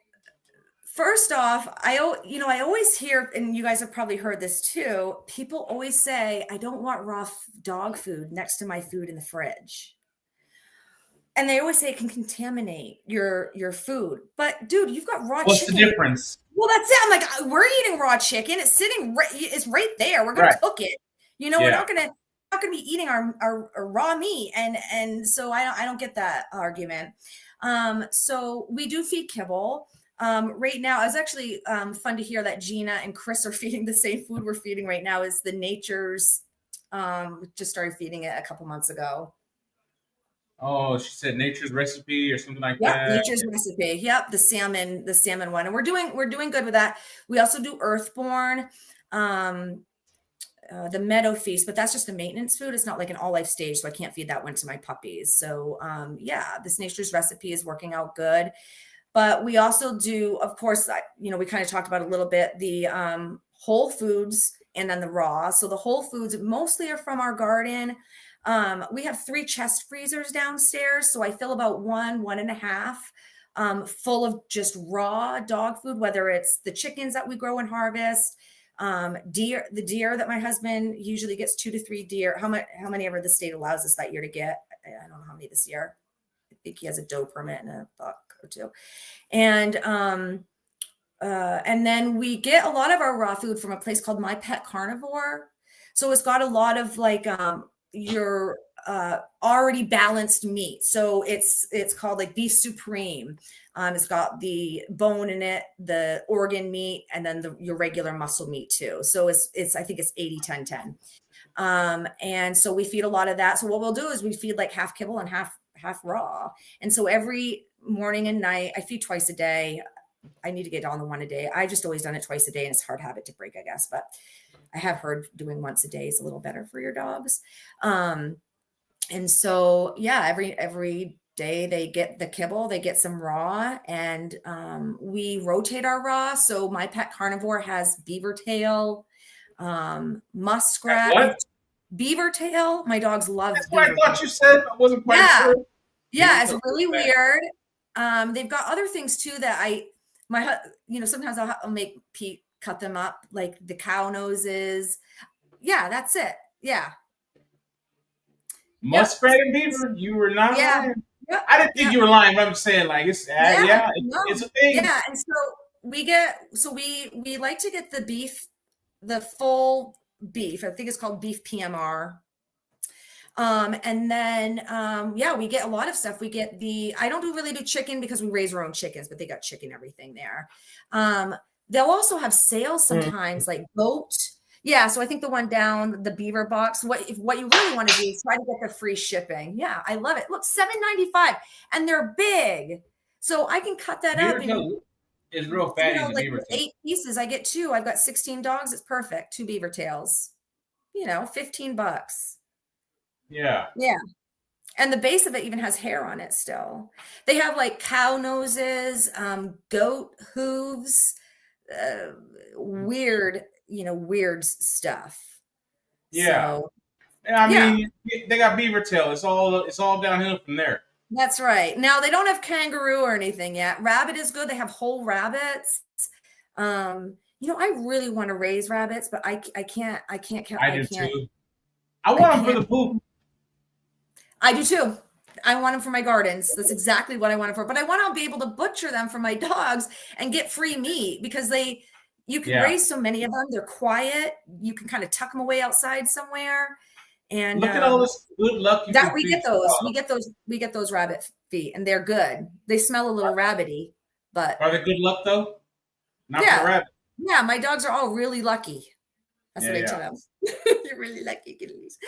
first off, I always hear, and you guys have probably heard this too, people always say, I don't want raw dog food next to my food in the fridge. And they always say it can contaminate your food. But dude, you've got raw chicken. What's the difference? Well, that's it. I'm like, we're eating raw chicken. It's sitting it's right there. We're going to cook it. You know, we're not going to be eating our raw meat. And so I don't get that argument. So we do feed kibble. Right now, it's actually fun to hear that Gina and Chris are feeding the same food we're feeding right now. Is the Nature's, just started feeding it a couple months ago. Oh, she said Nature's Recipe or something like that. Yeah, Nature's Recipe. Yep, the salmon one, and we're doing good with that. We also do Earthborn, the Meadow Feast, but that's just a maintenance food. It's not like an all life stage, so I can't feed that one to my puppies. So this Nature's Recipe is working out good. But we also do, of course, we kind of talked about a little bit, the Whole Foods and then the raw. So the whole foods mostly are from our garden. We have 3 chest freezers downstairs. So I fill about 1.5 full of just raw dog food, whether it's the chickens that we grow and harvest, the deer that my husband usually gets 2 to 3 deer. How many ever the state allows us that year to get? I don't know how many this year. I think he has a doe permit and a buck or 2. And then we get a lot of our raw food from a place called My Pet Carnivore. So it's got a lot of like your already balanced meat. So it's called like beef supreme. It's got the bone in it, the organ meat, and then your regular muscle meat too. So it's I think it's 80-10-10. And so we feed a lot of that. So what we'll do is we feed like half kibble and half raw. And so every morning and night, I feed twice a day. I need to get on the 1 a day. I just always done it twice a day, and it's a hard habit to break, I guess. But I have heard doing once a day is a little better for your dogs. And so, yeah, every day they get the kibble, they get some raw, and we rotate our raw. So My Pet Carnivore has beaver tail, muskrat, What? beaver tail. My dogs love. That's what I thought you said. I wasn't quite sure. Yeah, it's really weird. They've got other things too that sometimes I'll make Pete cut them up, like the cow noses. Yeah, that's it. Yeah. Muskrat and beaver, you were not lying. Yep. I didn't think you were lying, but I'm saying like it's it's a thing. Yeah, and so we like to get the beef, the full beef. I think it's called beef PMR. And then, we get a lot of stuff. We get I don't really do chicken because we raise our own chickens, but they got chicken, everything there. They'll also have sales sometimes, like goat. Yeah. So I think the one down the beaver box, what you really want to do is try to get the free shipping. Yeah. I love it. Look, $7.95 and they're big. So I can cut that up. It's real fatty. Like beaver 8 pieces. I get 2. I've got 16 dogs. It's perfect. 2 beaver tails, $15. Yeah. Yeah. And the base of it even has hair on it still. They have like cow noses, goat hooves, weird stuff. Yeah. So, I mean, they got beaver tail. It's all downhill from there. That's right. Now they don't have kangaroo or anything yet. Rabbit is good. They have whole rabbits. I really want to raise rabbits, but I can't. I do too. I want them for the poop. I do too. I want them for my gardens. That's exactly what I want them for. But I want to be able to butcher them for my dogs and get free meat because you can raise so many of them. They're quiet. You can kind of tuck them away outside somewhere. And look at all this good luck. We get those. We get those rabbit feet, and they're good. They smell a little rabbity, but are they good luck though? Not for rabbit. Yeah, my dogs are all really lucky. That's what I tell them. You're really lucky, kitties.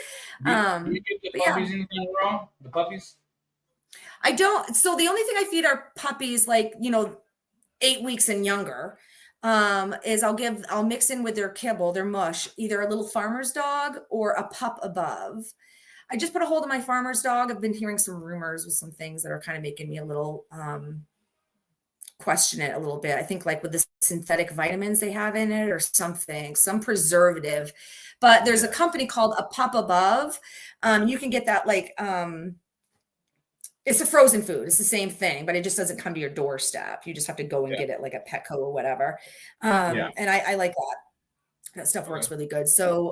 Do you get the puppies anything wrong? The puppies? I don't. So the only thing I feed our puppies, 8 weeks and younger, is I'll mix in with their kibble, their mush, either a little farmer's dog or a pup above. I just put a hold of my farmer's dog. I've been hearing some rumors with some things that are kind of making me a little question it a little bit. I think like with the synthetic vitamins they have in it or something, some preservative. But there's a company called A Pup Above. You can get that it's a frozen food. It's the same thing, but it just doesn't come to your doorstep. You just have to go and get it like at Petco or whatever. And I like that. That stuff works really good. So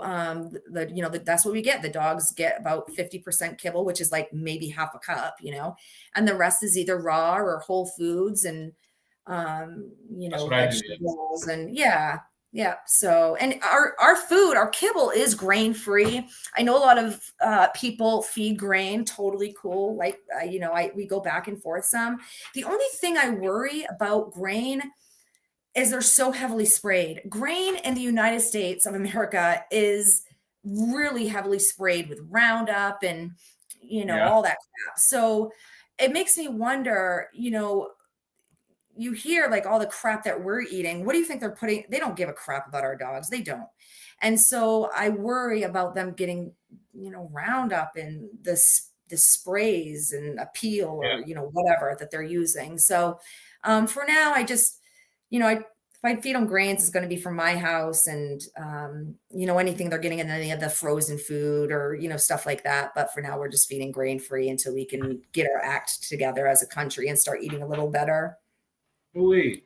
that's what we get. The dogs get about 50% kibble, which is like maybe half a cup, and the rest is either raw or whole foods and vegetables and so, and our food, our kibble is grain free. I know a lot of people feed grain, totally cool. Like we go back and forth some. The only thing I worry about grain is they're so heavily sprayed. Grain in the United States of America is really heavily sprayed with Roundup and all that crap. So it makes me wonder, you hear like all the crap that we're eating. What do you think they're putting? They don't give a crap about our dogs. They don't. And so I worry about them getting, Roundup and the sprays and a peel or, whatever that they're using. So for now, I just, if I feed them grains, it's going to be from my house, and anything they're getting in any of the frozen food or stuff like that. But for now, we're just feeding grain free until we can get our act together as a country and start eating a little better. Ooh-wee.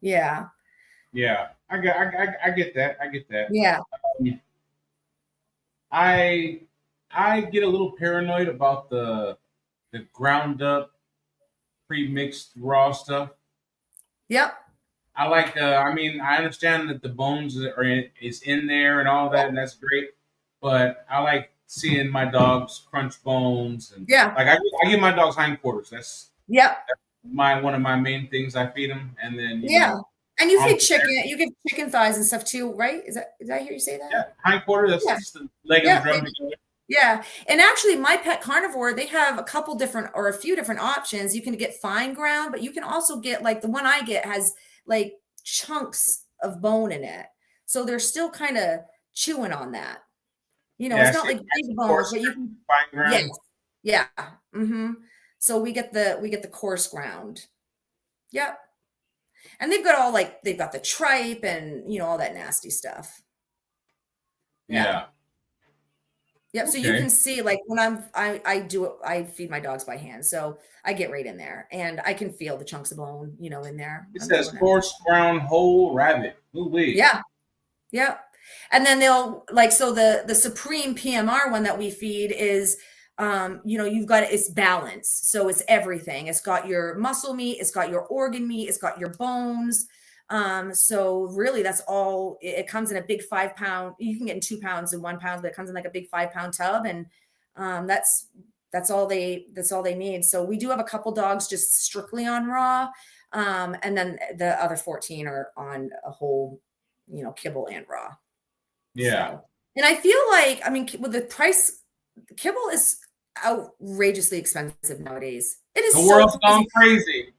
Yeah. Yeah, I get that. I get that. Yeah. I get a little paranoid about the ground up, pre-mixed raw stuff. Yep. I like I understand that the bones is in there and all that, and that's great. But I like seeing my dogs crunch bones, and like I give my dogs hindquarters. That's one of my main things I feed them, and then and you feed chicken. You give chicken thighs and stuff too, right? Did I hear you say that? Yeah, hindquarter. That's just the leg of the drum together. Yeah. And actually, My Pet Carnivore, they have a few different options. You can get fine ground, but you can also get, like, the one I get has like chunks of bone in it. So they're still kind of chewing on that. It's not like big bones, but you can fine ground. Yeah. Mm-hmm. So we get the coarse ground. Yep. And they've got the tripe and all that nasty stuff. Yeah. Yep. So you can see, like, when I feed my dogs by hand. So I get right in there and I can feel the chunks of bone, in there. It says coarse ground whole rabbit. Ooh-wee. Yeah. Yep. And then they'll the Supreme PMR one that we feed is, it's balanced. So it's everything. It's got your muscle meat, it's got your organ meat, it's got your bones. So really that's all. It comes in a big 5 pound. You can get in 2 pounds and 1 pound, but it comes in like a big 5 pound tub. And that's all they need. So we do have a couple dogs just strictly on raw. And then the other 14 are on a whole, kibble and raw. Yeah. So, and I feel like, with the price, kibble is outrageously expensive nowadays. It is. The world's gone crazy.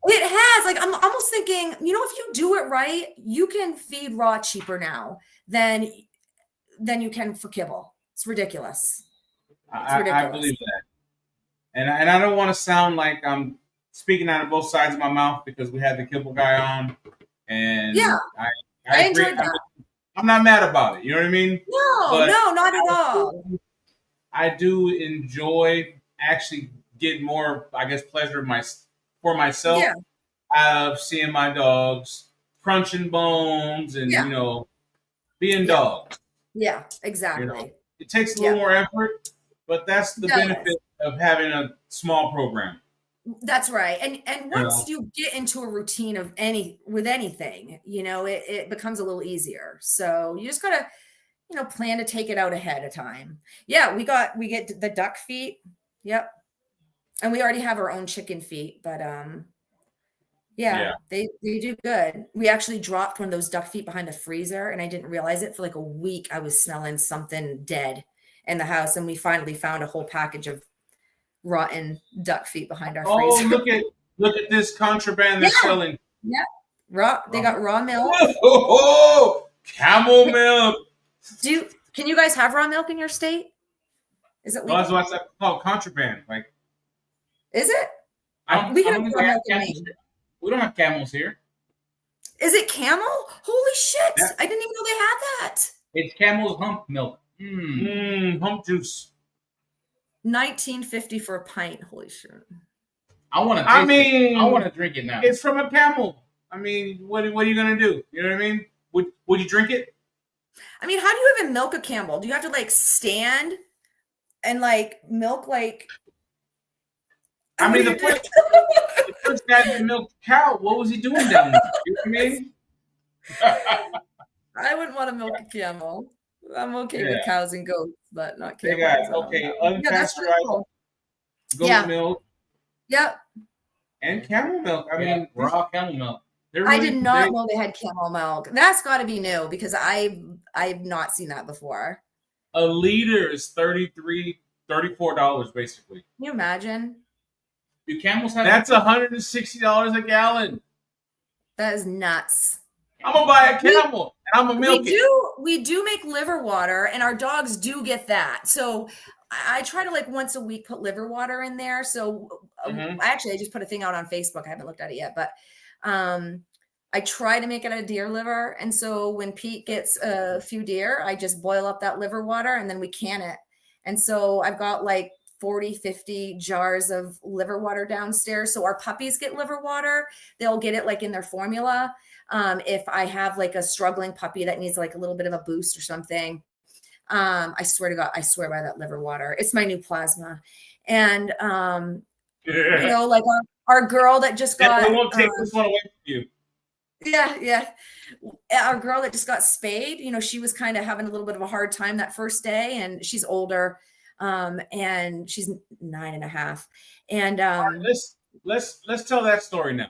It has. Like, I'm almost thinking, if you do it right, you can feed raw cheaper now than you can for kibble. It's ridiculous. I believe that. And I don't want to sound like I'm speaking out of both sides of my mouth, because we had the kibble guy on, and I enjoyed that. I'm not mad about it. You know what I mean? No, not at all. I do enjoy actually get more, I guess, pleasure for myself out of seeing my dogs crunching bones and being dogs. Yeah, exactly. It takes a little more effort, but that's the benefit of having a small program. That's right. And once you get into a routine of anything, it becomes a little easier. So you just gotta, plan to take it out ahead of time. Yeah, we get the duck feet. Yep. And we already have our own chicken feet, but they do good. We actually dropped one of those duck feet behind the freezer, and I didn't realize it. For like a week I was smelling something dead in the house, and we finally found a whole package of rotten duck feet behind our freezer. Look at this contraband they're selling. Yeah. They got raw milk. Camel milk. Can you guys have raw milk in your state? Is it legal? That's why it's called contraband. Like, is it? We don't have camels here. Is it camel? Holy shit. Yeah. I didn't even know they had that. It's camel's hump milk. Hump juice. $19.50 for a pint. Holy shit. I want to drink it now. It's from a camel. I mean, what are you gonna do? You know what I mean? Would you drink it? I mean, how do you even milk a camel? Do you have to like stand and like milk like? I mean, the first guy that milked a cow, what was he doing down there? You know what I mean? I wouldn't want to milk a camel. I'm okay with cows and goats, but not camels. Unpasteurized goat milk. Yep. And camel milk. I mean, raw camel milk. I did not know they had camel milk. That's got to be new, because I've not seen that before. A liter is $34 basically. Can you imagine? Do camels have? That's $160 a gallon. That is nuts. I'm gonna buy a camel and I'm gonna milk it. We do make liver water, and our dogs do get that. So I try to, like, once a week put liver water in there. So actually, I just put a thing out on Facebook. I haven't looked at it yet, but I try to make it a deer liver. And so when Pete gets a few deer, I just boil up that liver water and then we can it. And so I've got like 40, 50 jars of liver water downstairs. So our puppies get liver water. They'll get it like in their formula. If I have like a struggling puppy that needs like a little bit of a boost or something, I swear to God, I swear by that liver water. It's my new plasma. And, you know, like our girl that just got, we won't take this one away from you. Yeah. Our girl that just got spayed, you know, she was kind of having a little bit of a hard time that first day, and she's older, and she's 9.5. And right, let's tell that story now.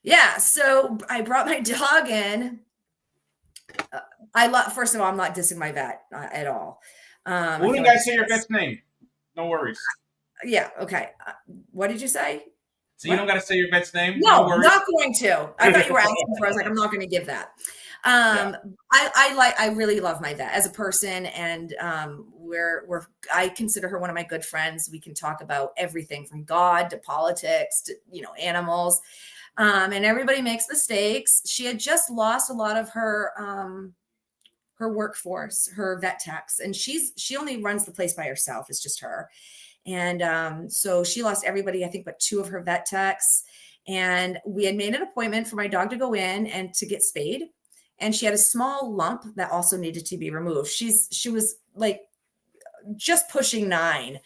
Yeah, so I brought my dog in. First of all, I'm not dissing my vet at all. Who did I say your vet's name? No worries. Yeah. Okay. What did you say? So you don't got to say your vet's name? No, not going to. I thought you were asking for. I was like, I'm not going to give that. I really love my vet as a person, and I consider her one of my good friends. We can talk about everything from God to politics to, you know, animals. And everybody makes mistakes. She had just lost a lot of her workforce, her vet techs, and she only runs the place by herself. It's just her. And so she lost everybody, I think, but 2 of her vet techs. And we had made an appointment for my dog to go in and to get spayed. And she had a small lump that also needed to be removed. She was like just pushing 9,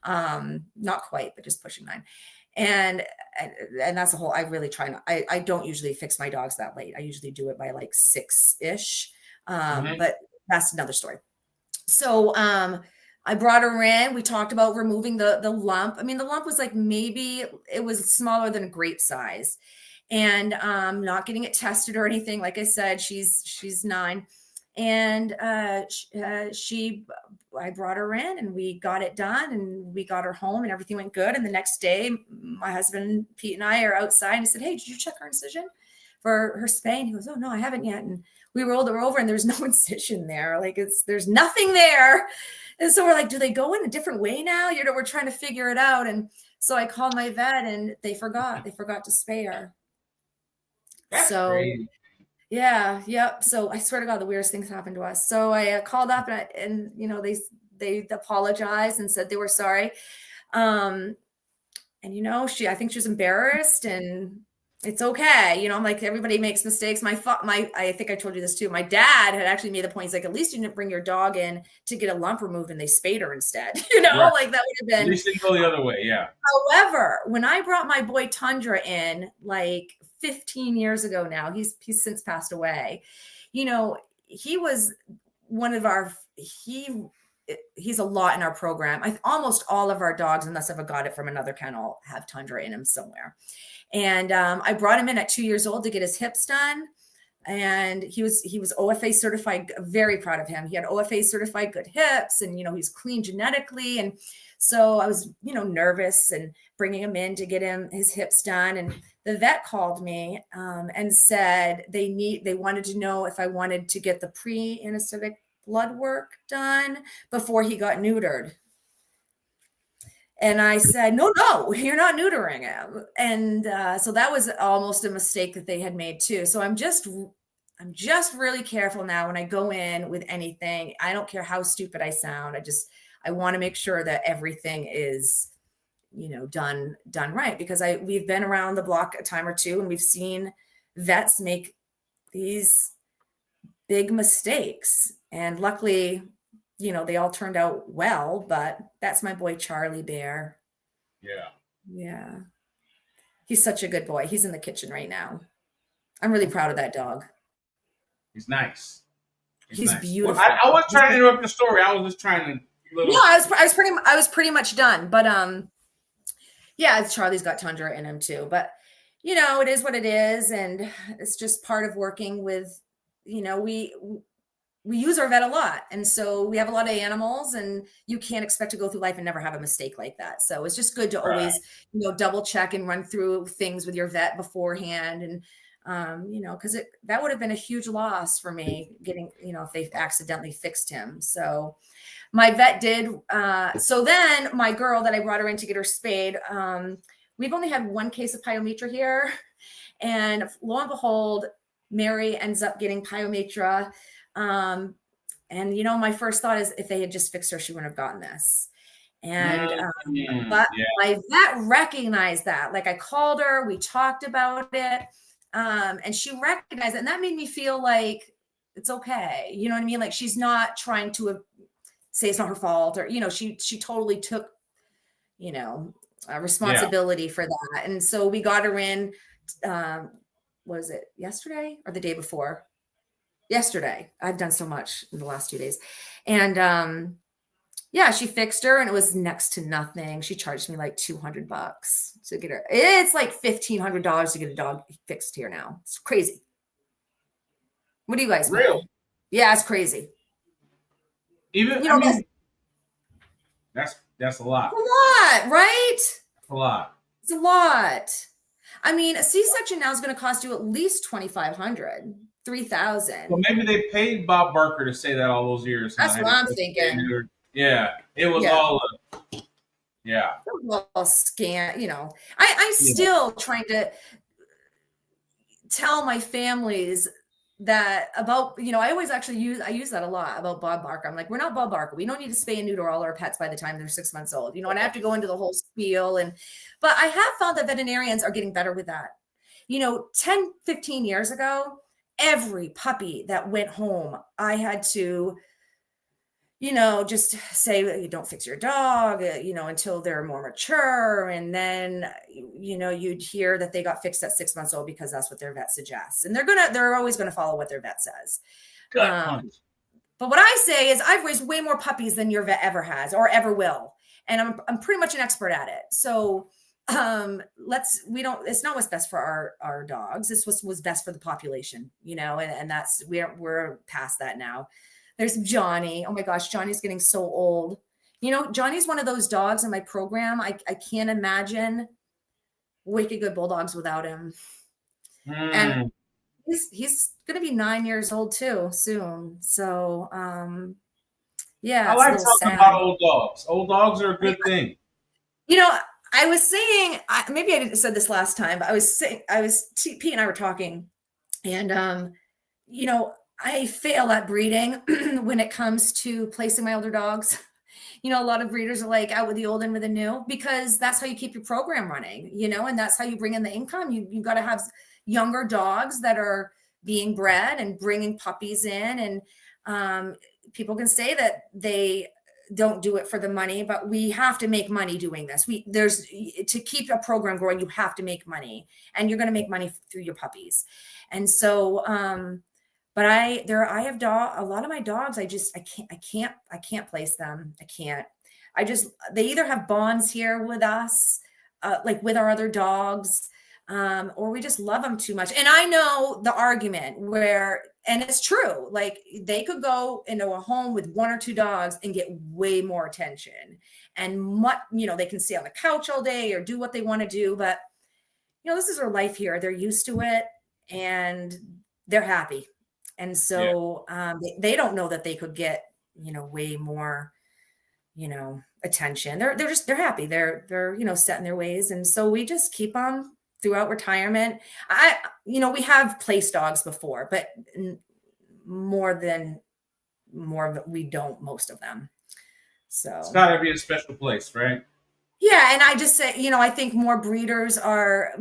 not quite, but just pushing 9. And that's a whole, I really try not, I don't usually fix my dogs that late. I usually do it by like 6-ish. But that's another story. So, I brought her in. We talked about removing the lump. I mean, the lump was like, maybe it was smaller than a grape size, and not getting it tested or anything. Like I said, she's 9. And I brought her in and we got it done and we got her home and everything went good. And the next day, my husband, Pete, and I are outside, and he said, "Hey, did you check her incision for her spay?" And he goes, "Oh no, I haven't yet." And we rolled her over and there's no incision there. Like there's nothing there. And so we're like, do they go in a different way now? You know, we're trying to figure it out. And so I called my vet and they forgot to spay her. That's crazy. Yeah. Yep. So I swear to God, the weirdest things happened to us. So I called up and you know, they apologized and said they were sorry. And you know, I think she was embarrassed, and it's okay. You know, I'm like, everybody makes mistakes. I think I told you this too. My dad had actually made the point. He's like, at least you didn't bring your dog in to get a lump removed and they spayed her instead. You know, right. Like that would have been. At least they go the other way. Yeah. However, when I brought my boy Tundra in like 15 years ago now, he's since passed away. You know, he was one of he's a lot in our program. Almost all of our dogs, unless I've got it from another kennel, have Tundra in him somewhere. And I brought him in at 2 years old to get his hips done. And he was OFA certified, very proud of him. He had OFA certified good hips, and, you know, he's clean genetically. And so I was, you know, nervous and bringing him in to get his hips done. And the vet called me and said they wanted to know if I wanted to get the pre-anesthetic blood work done before he got neutered. And I said, no, you're not neutering him. And so that was almost a mistake that they had made too. So I'm just really careful now when I go in with anything. I don't care how stupid I sound. I want to make sure that everything is, you know, done right, because we've been around the block a time or two and we've seen vets make these big mistakes. And luckily, you know, they all turned out well, but that's my boy, Charlie Bear. Yeah. He's such a good boy. He's in the kitchen right now. I'm really proud of that dog. He's nice. He's nice. Beautiful. Well, I was trying to interrupt the story. I was just trying to. No, I was pretty much done, but yeah, Charlie's got Tundra in him too. But you know, it is what it is, and it's just part of working with. You know, we use our vet a lot, and so we have a lot of animals, and you can't expect to go through life and never have a mistake like that. So it's just good to always, you know, double check and run through things with your vet beforehand, and you know, because that would have been a huge loss for me getting, you know, if they accidentally fixed him. So my vet did. So then my girl that I brought her in to get her spayed, we've only had one case of pyometra here. And lo and behold, Mary ends up getting pyometra. And my first thought is if they had just fixed her, she wouldn't have gotten this. And but my vet recognized that. Like I called her, we talked about it, and she recognized it, and that made me feel like it's okay. You know what I mean? Like she's not trying to say it's not her fault, or she totally took responsibility for that. And so we got her in. Was it yesterday or the day before? Yesterday. I've done so much in the last 2 days, and yeah, she fixed her and it was next to nothing. She charged me like $200 to get her. It's like $1,500 to get a dog fixed here now. It's crazy. What do you guys think? Really? Yeah, it's crazy. Even that's a lot. A lot, right? That's a lot. It's a lot. I mean, a C-section now is going to cost you at least $2,500, $3,000. Well, maybe they paid Bob Barker to say that all those years. That's what I'm thinking. Yeah, it was all. Yeah, it was all scam. I'm still trying to tell my families that about. I always actually use that a lot about Bob Barker. I'm like, we're not Bob Barker. We don't need to spay and neuter all our pets by the time they're 6 months old. And I have to go into the whole spiel. But I have found that veterinarians are getting better with that. 10, 15 years ago, every puppy that went home, I had to just say, you don't fix your dog, until they're more mature. And then, you'd hear that they got fixed at 6 months old because that's what their vet suggests. And they're always going to follow what their vet says. But what I say is I've raised way more puppies than your vet ever has or ever will. And I'm pretty much an expert at it. So it's not what's best for our dogs. It's what's best for the population, and that's, we're past that now. There's Johnny. Oh my gosh, Johnny's getting so old. Johnny's one of those dogs in my program. I can't imagine Wicked Good Bulldogs without him. And he's going to be 9 years old too soon. So, yeah. I like talking about old dogs. Old dogs are a good thing. I was saying, maybe I didn't said this last time, but Pete and I were talking, and, I fail at breeding when it comes to placing my older dogs. A lot of breeders are like out with the old and with the new, because that's how you keep your program running, and that's how you bring in the income. You've got to have younger dogs that are being bred and bringing puppies in. And people can say that they don't do it for the money, but we have to make money doing this. To keep a program growing, you have to make money, and you're going to make money through your puppies. And so, but I have a lot of my dogs. I can't place them. I can't. They either have bonds here with us, like with our other dogs, or we just love them too much. And I know the argument and it's true, like they could go into a home with 1 or 2 dogs and get way more attention, and they can stay on the couch all day or do what they want to do. But, this is their life here. They're used to it and they're happy. And so they don't know that they could get, way more, attention. They're happy. They're set in their ways. And so we just keep them throughout retirement. We have place dogs before, but we don't, most of them. So it's gotta be a special place, right? Yeah. And I just say, I think more breeders are,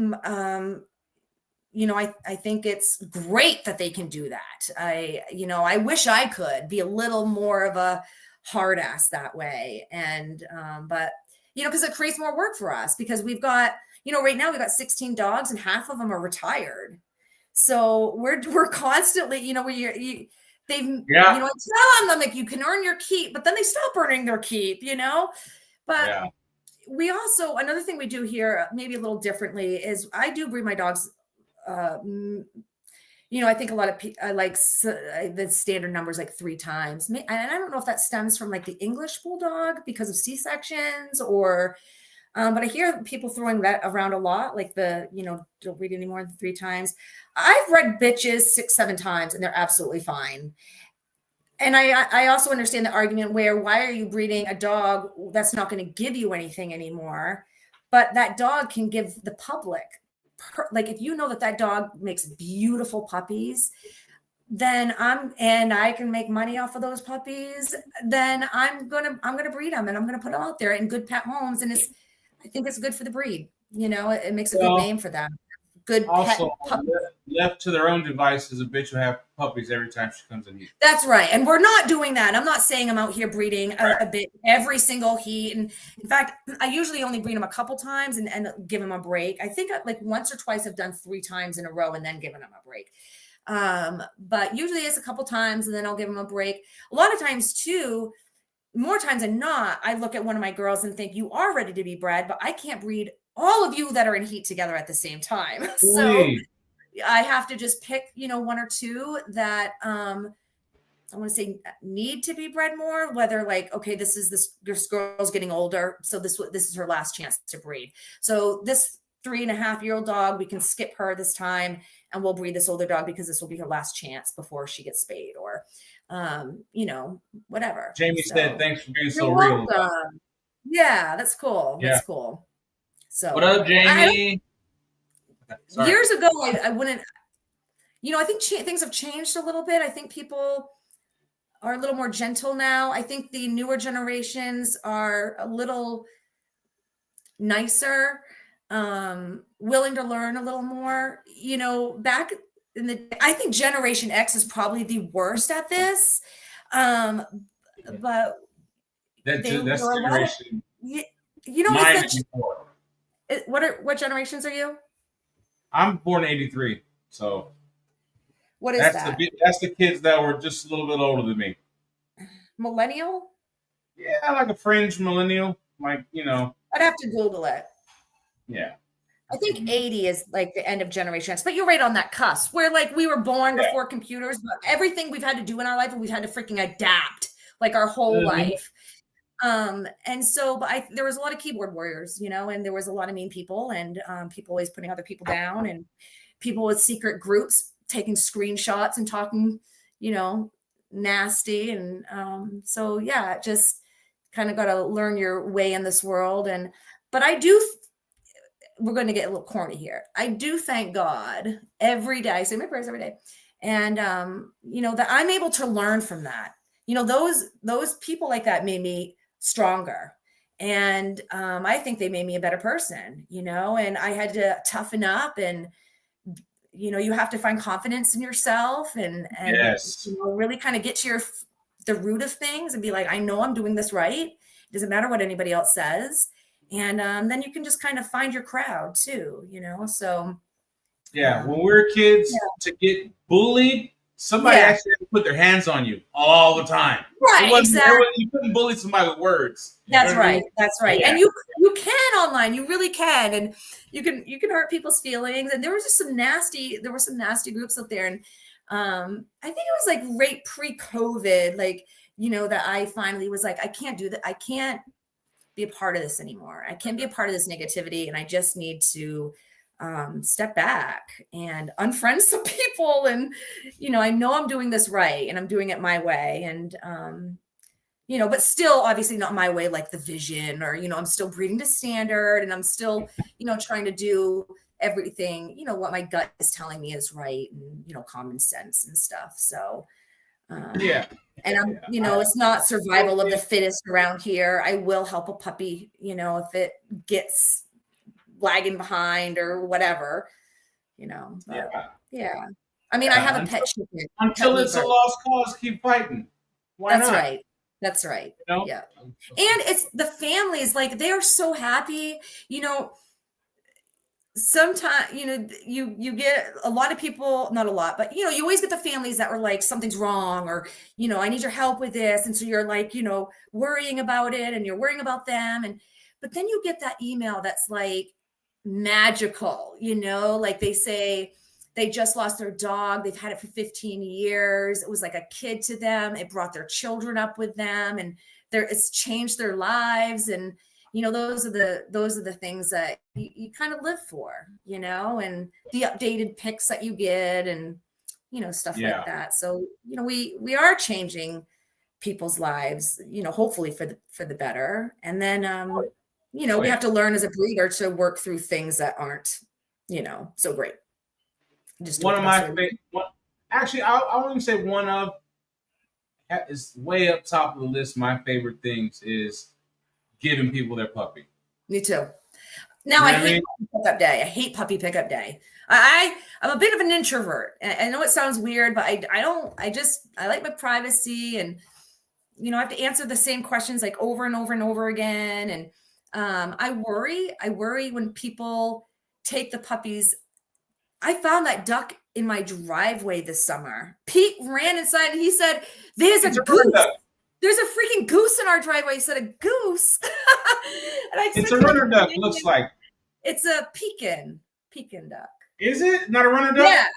I think it's great that they can do that. I wish I could be a little more of a hard ass that way. And, but, because it creates more work for us, because we've got, right now we've got 16 dogs and half of them are retired. So we're constantly, I tell them like, you can earn your keep, but then they stop earning their keep, but we also, another thing we do here, maybe a little differently, is I do breed my dogs. I think a lot of people, I like the standard numbers like 3 times. And I don't know if that stems from like the English Bulldog because of C-sections, or, but I hear people throwing that around a lot, like don't breed any more than 3 times. I've bred bitches 6, 7 times and they're absolutely fine. And I also understand the argument why are you breeding a dog that's not going to give you anything anymore? But that dog can give the public like if you know that dog makes beautiful puppies, then and I can make money off of those puppies, then I'm gonna breed them and I'm gonna put them out there in good pet homes, and I think it's good for the breed. It makes a good name for them. Good also, pet puppy. left to their own devices, a bitch will have puppies every time she comes in here. That's right. And we're not doing that. I'm not saying I'm out here breeding a bit every single heat. And in fact, I usually only breed them a couple times and give them a break. I think like once or twice I've done 3 times in a row and then given them a break. But usually it's a couple times and then I'll give them a break. A lot of times too, more times than not, I look at one of my girls and think, you are ready to be bred, but I can't breed all of you that are in heat together at the same time. So I have to just pick, 1 or 2 that I want to say need to be bred more, whether like, okay, this girl's getting older, so this is her last chance to breed. So this 3.5-year-old dog, we can skip her this time and we'll breed this older dog because this will be her last chance before she gets spayed or whatever. Jamie said, thanks for being so real. Welcome. Yeah, that's cool. That's cool. So what up, Jamie? Years ago, I wouldn't, I think things have changed a little bit. I think people are a little more gentle now. I think the newer generations are a little nicer, willing to learn a little more. Back in I think Generation X is probably the worst at this. But that's generation. What generations are you? I'm born 83, so what is that? That's the kids that were just a little bit older than me. Millennial? Yeah, like a fringe millennial, like I'd have to Google it. Yeah. I think 80 is like the end of Generation X, but you're right on that cusp where like we were born before computers, but everything we've had to do in our life and we've had to freaking adapt like our whole life. And so, but there was a lot of keyboard warriors, and there was a lot of mean people and people always putting other people down and people with secret groups taking screenshots and talking, nasty. And so, yeah, just kind of got to learn your way in this world. But we're going to get a little corny here. I do thank God every day. I say my prayers every day. And, that I'm able to learn from that. Those people like that made me stronger. And I think they made me a better person, and I had to toughen up and, you have to find confidence in yourself and really kind of get to the root of things and be like, I know I'm doing this right. It doesn't matter what anybody else says. And then you can just kind of find your crowd too, so. Yeah. When we were kids to get bullied, somebody actually had to put their hands on you all the time. Right, exactly. You couldn't bully somebody with words. That's right. That's right. Yeah. And you can online. You really can. And you can hurt people's feelings. And there was just some nasty groups out there. And I think it was like right pre-COVID, like, that I finally was like, I can't do that. I can't be a part of this anymore. I can't be a part of this negativity. And I just need to step back and unfriend some people. And, I know I'm doing this right and I'm doing it my way. And, but still obviously not my way, like the vision or, I'm still breeding to standard and I'm still, trying to do everything, what my gut is telling me is right and, common sense and stuff. So, and I'm, it's not survival of the fittest around here. I will help a puppy, if it gets lagging behind or whatever, but, yeah. I mean, I have a pet chicken. Until it's a lost cause, keep fighting. Why not? Right. That's right. Yeah. And it's the families, like they are so happy, sometimes, you get a lot of people, not a lot, but, you always get the families that were like, something's wrong or, I need your help with this. And so you're like, worrying about it and you're worrying about them. But then you get that email that's like magical, like they say they just lost their dog. They've had it for 15 years. It was like a kid to them. It brought their children up with them and it's changed their lives. And, those are the things that you kind of live for, and the updated pics that you get and, stuff like that. So, we are changing people's lives, hopefully for the better. And then, we have to learn as a breeder to work through things that aren't so great. Just One of my favorite. Actually, I won't even say one of. Is way up top of the list. My favorite things is giving people their puppy. Me too. Now I hate puppy pickup day. I hate puppy pickup day. I'm a bit of an introvert. I know it sounds weird, but I like my privacy, and I have to answer the same questions like over and over and over again. And I worry when people take the puppies. I found that duck in my driveway this summer. Pete ran inside and he said, "There's a goose. There's a freaking goose in our driveway." He said, "A goose?" And it's a runner duck, looks like. It's a pekin duck. Is it? Not a runner duck? Yeah.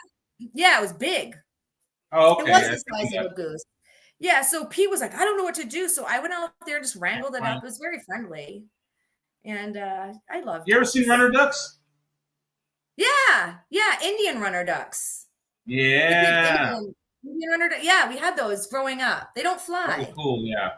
Yeah, it was big. Oh, okay. It was the size of a goose. Yeah, so Pete was like, "I don't know what to do." So I went out there and just wrangled it up. It was very friendly. And I love it. You ever seen runner ducks? Yeah, Indian runner ducks. Yeah. Indian runner duck. Yeah, we had those growing up. They don't fly. Really cool, yeah.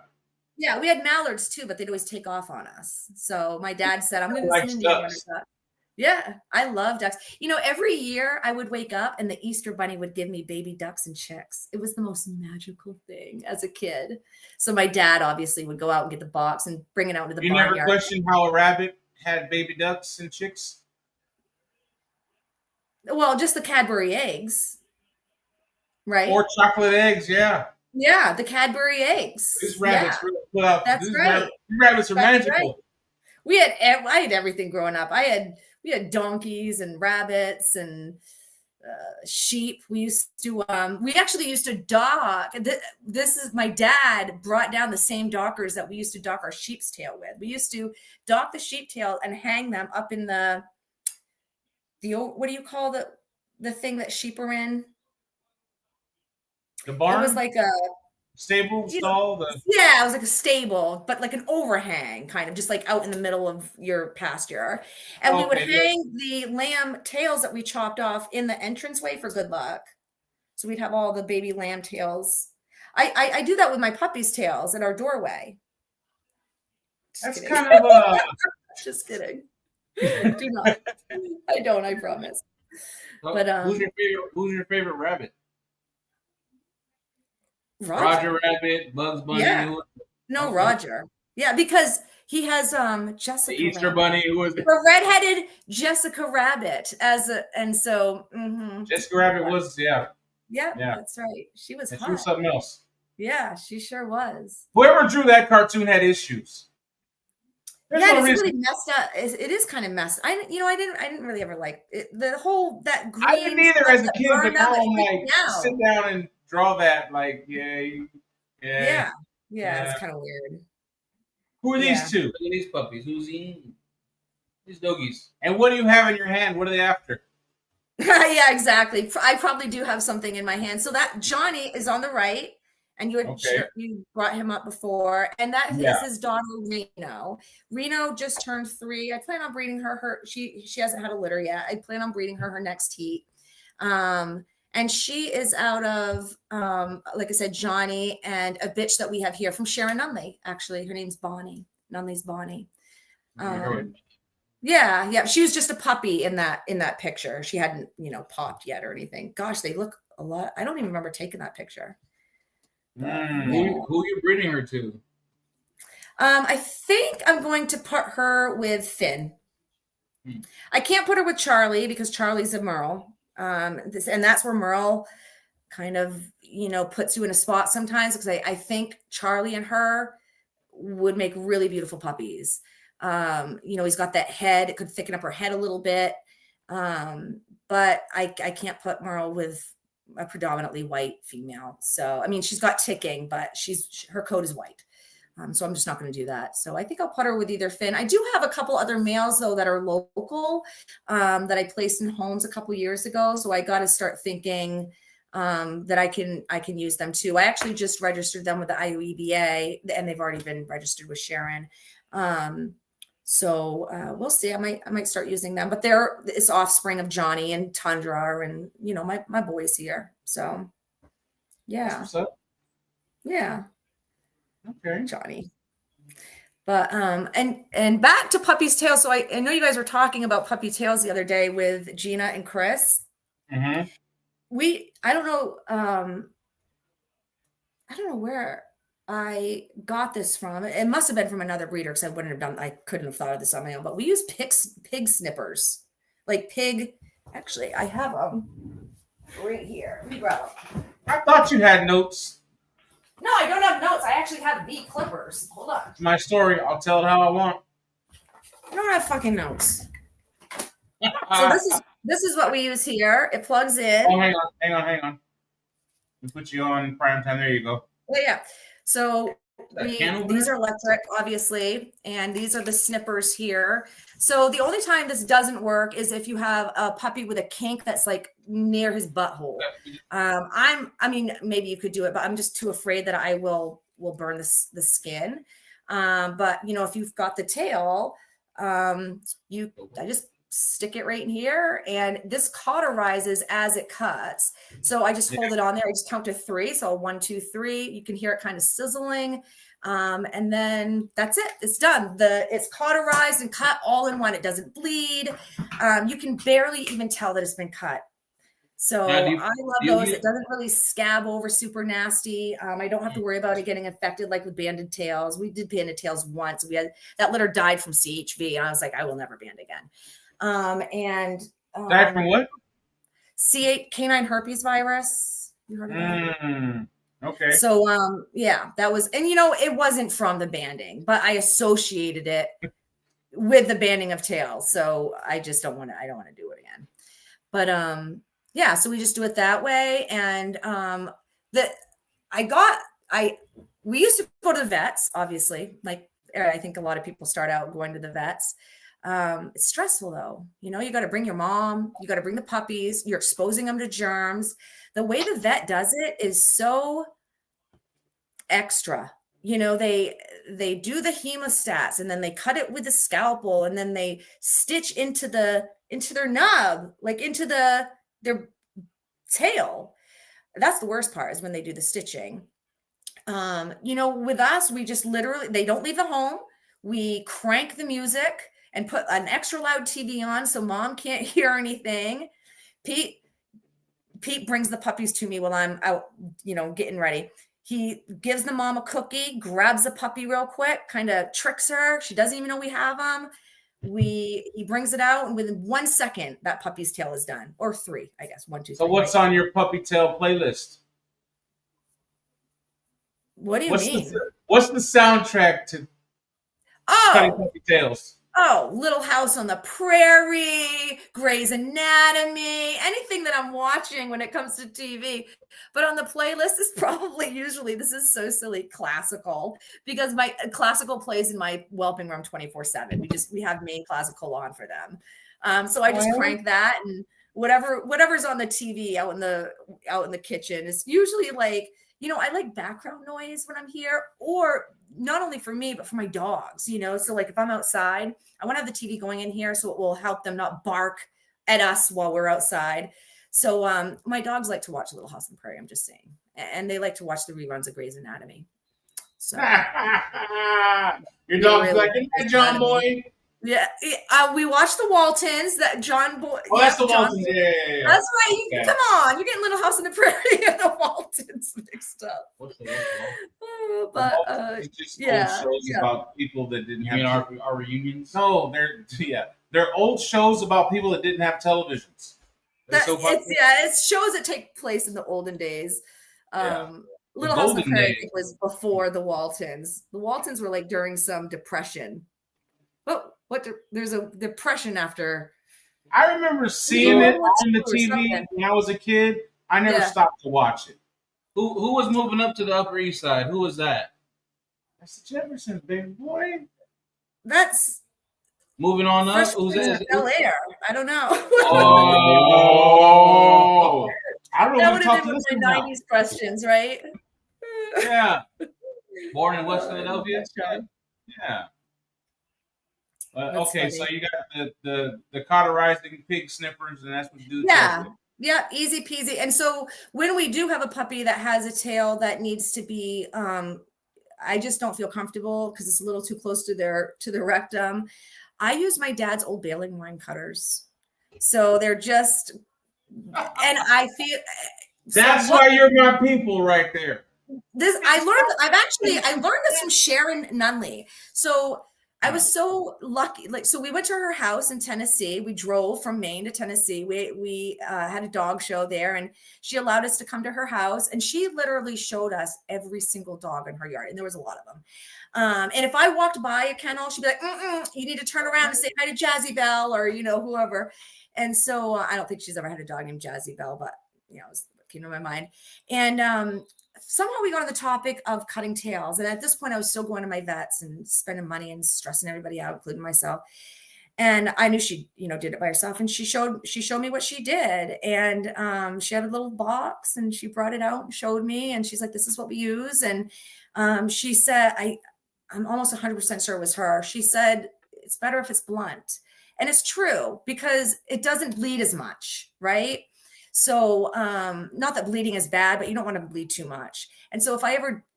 Yeah, we had mallards too, but they'd always take off on us. So my dad said, "I'm going to send Indian runner duck." Yeah, I love ducks. Every year I would wake up and the Easter Bunny would give me baby ducks and chicks. It was the most magical thing as a kid. So my dad obviously would go out and get the box and bring it out to the barnyard. You never questioned how a rabbit had baby ducks and chicks? Well, just the Cadbury eggs, right? Or chocolate eggs, yeah. Yeah, the Cadbury eggs. These rabbits really put up. That's right. These rabbits are magical. Right. I had everything growing up. We had donkeys and rabbits and sheep. We actually used to dock. This is my dad brought down the same dockers that we used to dock our sheep's tail with. We used to dock the sheep tail and hang them up in the what do you call the thing that sheep are in? The barn? It was like a stable stall? Yeah, it was like a stable, but like an overhang, kind of just like out in the middle of your pasture. And we would hang the lamb tails that we chopped off in the entranceway for good luck. So we'd have all the baby lamb tails. I do that with my puppy's tails at our doorway. That's kind of just kidding. Do not. I don't, I promise. But who's your favorite rabbit? Roger Rabbit, Bugs Bunny. Yeah. No, Roger. Yeah, because he has Jessica. The Easter Bunny, who was the redheaded Jessica Rabbit Jessica Rabbit was Yeah, that's right. She was hot. She was something else. Yeah, she sure was. Whoever drew that cartoon had issues. It's really messed up. It is kind of messed. I didn't really ever like it. That green. I didn't either as a kid, but now I'm like, sit down and draw that. Like, yeah. It's kind of weird. Who are these two? Look at these puppies. Who's eating? These doggies. And what do you have in your hand? What are they after? Yeah, exactly. I probably do have something in my hand. So that Johnny is on the right. And you brought him up before, and that is his daughter Reno. Reno just turned 3. I plan on breeding her. She hasn't had a litter yet. I plan on breeding her next heat. And she is out of like I said, Johnny, and a bitch that we have here from Sharon Nunley. Actually, her name's Bonnie. Nunley's Bonnie. Yeah. She was just a puppy in that picture. She hadn't popped yet or anything. Gosh, they look a lot. I don't even remember taking that picture. Who are you breeding her to? I think I'm going to put her with Finn. I can't put her with Charlie because Charlie's a Merle. And that's where Merle kind of, puts you in a spot sometimes, because I think Charlie and her would make really beautiful puppies. He's got that head. It could thicken up her head a little bit. But I can't put Merle with a predominantly white female. So, I mean, she's got ticking, but her coat is white. So I'm just not going to do that. So I think I'll put her with either Finn. I do have a couple other males though that are local, that I placed in homes a couple years ago. So I got to start thinking, that I can use them too. I actually just registered them with the IUEBA, and they've already been registered with Sharon. So we'll see. I might start using them, but it's offspring of Johnny and Tundra, and my boys here. So yeah. What's up? Yeah. Okay. Johnny. But and back to puppy's tail. So I know you guys were talking about puppy tails the other day with Gina and Chris. Mm-hmm. I don't know where I got this from. It must have been from another breeder because I couldn't have thought of this on my own. But we use pig snippers, like pig. Actually, I have them right here. Let me grab them. I thought you had notes. No, I don't have notes. I actually have the clippers. Hold on. It's my story. I'll tell it how I want. I don't have fucking notes. So this is what we use here. It plugs in. Oh, hang on. We put you on prime time. There you go. Oh, yeah. So these are electric, obviously, and these are the snippers here. So the only time this doesn't work is if you have a puppy with a kink that's like near his butthole. I mean, maybe you could do it, but I'm just too afraid that I will burn the skin. But you know, if you've got the tail, I just stick it right in here, and this cauterizes as it cuts. So I just hold it on there. I just count to 3. So 1, 2, 3. You can hear it kind of sizzling. And then that's it. It's done. It's cauterized and cut all in one. It doesn't bleed. You can barely even tell that it's been cut. So I love those. It doesn't really scab over super nasty. I don't have to worry about it getting infected like with banded tails. We did banded tails once. That litter died from CHV, and I was like, I will never band again. Died from what? canine herpes virus. You heard of that? Okay. So yeah, that was, and you know, it wasn't from the banding, but I associated it with the banding of tails. So I just don't want to do it again. But yeah, so we just do it that way. And we used to go to the vets, obviously. Like I think a lot of people start out going to the vets. It's stressful though. You know, you got to bring your mom, you got to bring the puppies, you're exposing them to germs. The way the vet does it is so extra. You know, they do the hemostats, and then they cut it with a scalpel, and then they stitch into their nub, like into their tail. That's the worst part, is when they do the stitching. You know, with us, we just literally, they don't leave the home. We crank the music and put an extra loud TV on so mom can't hear anything. Pete brings the puppies to me while I'm out, you know, getting ready. He gives the mom a cookie, grabs the puppy real quick, kind of tricks her. She doesn't even know we have them. He brings it out, and within 1 second, that puppy's tail is done. Or 3, I guess. 1, 2, 3. So what's on your puppy tail playlist? What do you mean? What's the soundtrack to cutting puppy tails? Oh, Little House on the Prairie, Grey's Anatomy, anything that I'm watching when it comes to TV. But on the playlist is probably usually, this is so silly, classical, because my classical plays in my whelping room 24/7. We have main classical on for them. So I just crank that, and whatever's on the TV out in the kitchen is usually like, you know, I like background noise when I'm here, or not only for me, but for my dogs, you know? So like if I'm outside, I want to have the TV going in here so it will help them not bark at us while we're outside. So my dogs like to watch Little House on the Prairie, I'm just saying. And they like to watch the reruns of Grey's Anatomy. So your dog's like, hey, John Boy. Yeah, we watched the Waltons. That John Boy. Oh, that's the Waltons. Yeah. That's right. Okay. Come on, you're getting Little House on the Prairie and the Waltons mixed up. What's the but it's just old shows about people that didn't have. Our reunions? No, they're old shows about people that didn't have televisions. It's shows that take place in the olden days. Little House on the Prairie, I think, was before the Waltons. The Waltons were like during some depression. There's a depression after. I remember seeing it on the TV when I was a kid. I never stopped to watch it. Who was moving up to the Upper East Side? Who was that? That's the Jeffersons, baby boy. That's moving on up. Who's that? Bel Air. I don't know. Oh, I don't know. That would have been one of my 90s questions, right? Yeah. Born in West Philadelphia. Yeah. Okay, funny. So you got the cauterizing pig snippers, and that's what you do. Yeah, easy peasy. And so when we do have a puppy that has a tail that needs to be I just don't feel comfortable because it's a little too close to their rectum. I use my dad's old baling wine cutters. So they're just, and I feel that's why you're my people right there. This I learned this from Sharon Nunley. So I was so lucky. Like, so we went to her house in Tennessee. We drove from Maine to Tennessee. We had a dog show there, and she allowed us to come to her house. And she literally showed us every single dog in her yard, and there was a lot of them. And if I walked by a kennel, she'd be like, "You need to turn around and say hi to Jazzy Belle," or whoever. And so I don't think she's ever had a dog named Jazzy Belle, but it was what came to my mind. And somehow we got on the topic of cutting tails. And at this point, I was still going to my vets and spending money and stressing everybody out, including myself. And I knew she, did it by herself. And she showed me what she did. And she had a little box and she brought it out and showed me. And she's like, "This is what we use." And she said, I'm almost 100% sure it was her. She said, "It's better if it's blunt." And it's true because it doesn't bleed as much, right? So not that bleeding is bad, but you don't want to bleed too much. And so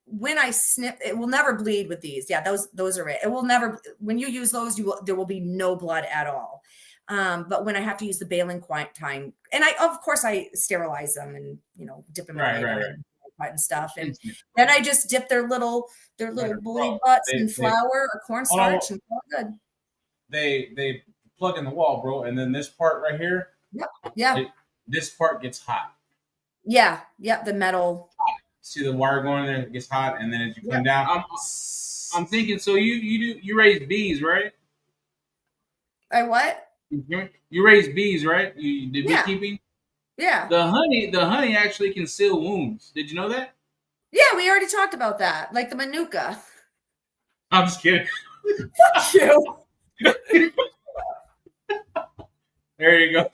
when I snip, it will never bleed with these. Yeah, those are it. It will never, when you use those, there will be no blood at all. But when I have to use the baling time, and of course I sterilize them and, dip them in and stuff. And then I just dip their little bully butts in flour or cornstarch and all good. They plug in the wall, bro. And then this part right here. Yeah. This part gets hot. Yeah. The metal. See the wire going in there? It gets hot, and then as you come down, I'm thinking. So you raise bees, right? I what? You raise bees, right? You did beekeeping. Yeah. The honey actually can seal wounds. Did you know that? Yeah, we already talked about that. Like the manuka. I'm just kidding. Fuck you. There you go.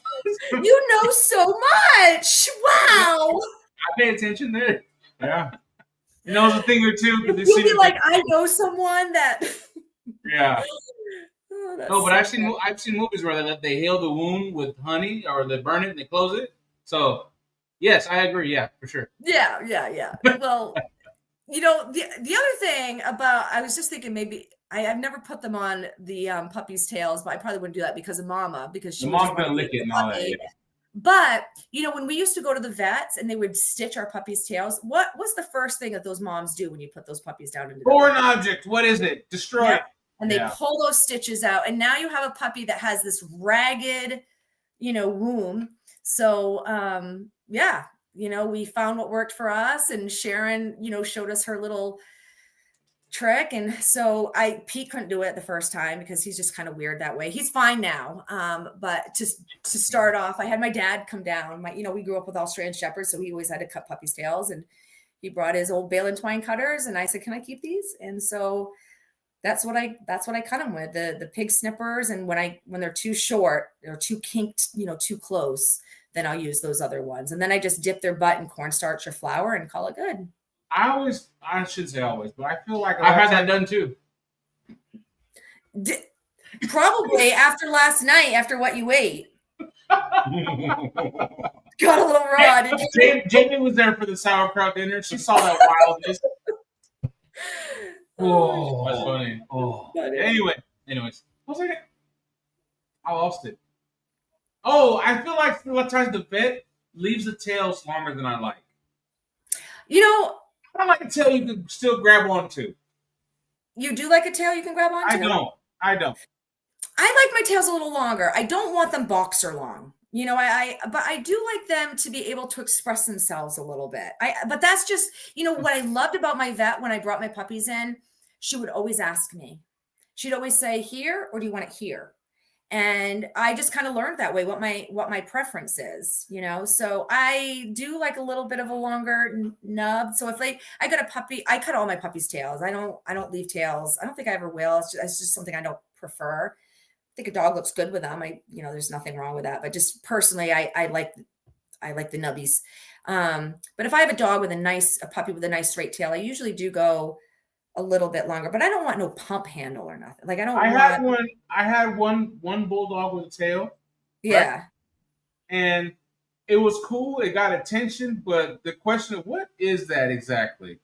You know so much. Wow. I pay attention there. Yeah. He knows a thing or two. You'll be like, "I know someone that." Yeah. Oh, no, but so I've seen movies where they heal the wound with honey, or they burn it and they close it. So, yes, I agree. Yeah, for sure. Yeah. Well, the other thing about, I was just thinking maybe I've never put them on the puppies' tails, but I probably wouldn't do that because of Mama, because she Mom's gonna lick it and all that. Yeah. But when we used to go to the vets and they would stitch our puppies' tails, what was the first thing that those moms do when you put those puppies down into the foreign object? What is it? Destroy it. And they pull those stitches out, and now you have a puppy that has this ragged, wound. So we found what worked for us, and Sharon, showed us her little trick. And so Pete couldn't do it the first time because he's just kind of weird that way. He's fine now. But just to start off, I had my dad come down. We grew up with Australian Shepherds, so he always had to cut puppies' tails, and he brought his old bale and twine cutters, and I said, "Can I keep these?" And so that's what I cut them with, the pig snippers. And when they're too short or too kinked, too close, then I'll use those other ones. And then I just dip their butt in cornstarch or flour and call it good. I shouldn't say always, but I feel like I've had that done too. Probably after last night, after what you ate. Got a little raw. Did you? Jamie was there for the sauerkraut dinner. She saw that wildness. Oh, that's funny. Oh. Anyways, what was I? I lost it. Oh, I feel like a lot of times the vet leaves the tails longer than I like. I like a tail you can still grab onto. You do like a tail you can grab onto? I don't. I like my tails a little longer. I don't want them boxer long. But I do like them to be able to express themselves a little bit. But that's just, what I loved about my vet when I brought my puppies in, she would always ask me. She'd always say, "Here, or do you want it here?" And I just kind of learned that way what my preference is, So I do like a little bit of a longer nub. So if I got a puppy, I cut all my puppies' tails. I don't leave tails. I don't think I ever will. It's just something I don't prefer. I think a dog looks good with them. There's nothing wrong with that. But just personally, I like the nubbies. But if I have a puppy with a nice straight tail, I usually do go a little bit longer, but I don't want no pump handle or nothing. Like I had one bulldog with a tail. Yeah. Right? And it was cool. It got attention, but the question of what is that exactly?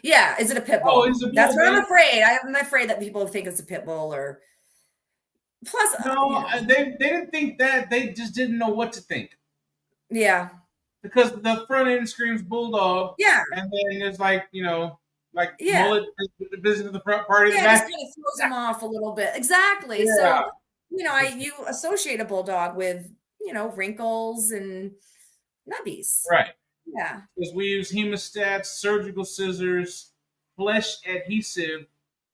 Yeah, is it a pit bull? Oh, it's a That's what I'm bull. afraid. I'm afraid that people think it's a pit bull or plus No, they didn't think that. They just didn't know what to think. Yeah. Because the front end screams bulldog. Yeah. And then there's like, like Yeah. mullet business of the front party of the Yeah, just back. kind of throws them off a little bit. Exactly. Yeah. So, you associate a bulldog with, wrinkles and nubbies. Right. Yeah. Because we use hemostats, surgical scissors, flesh adhesive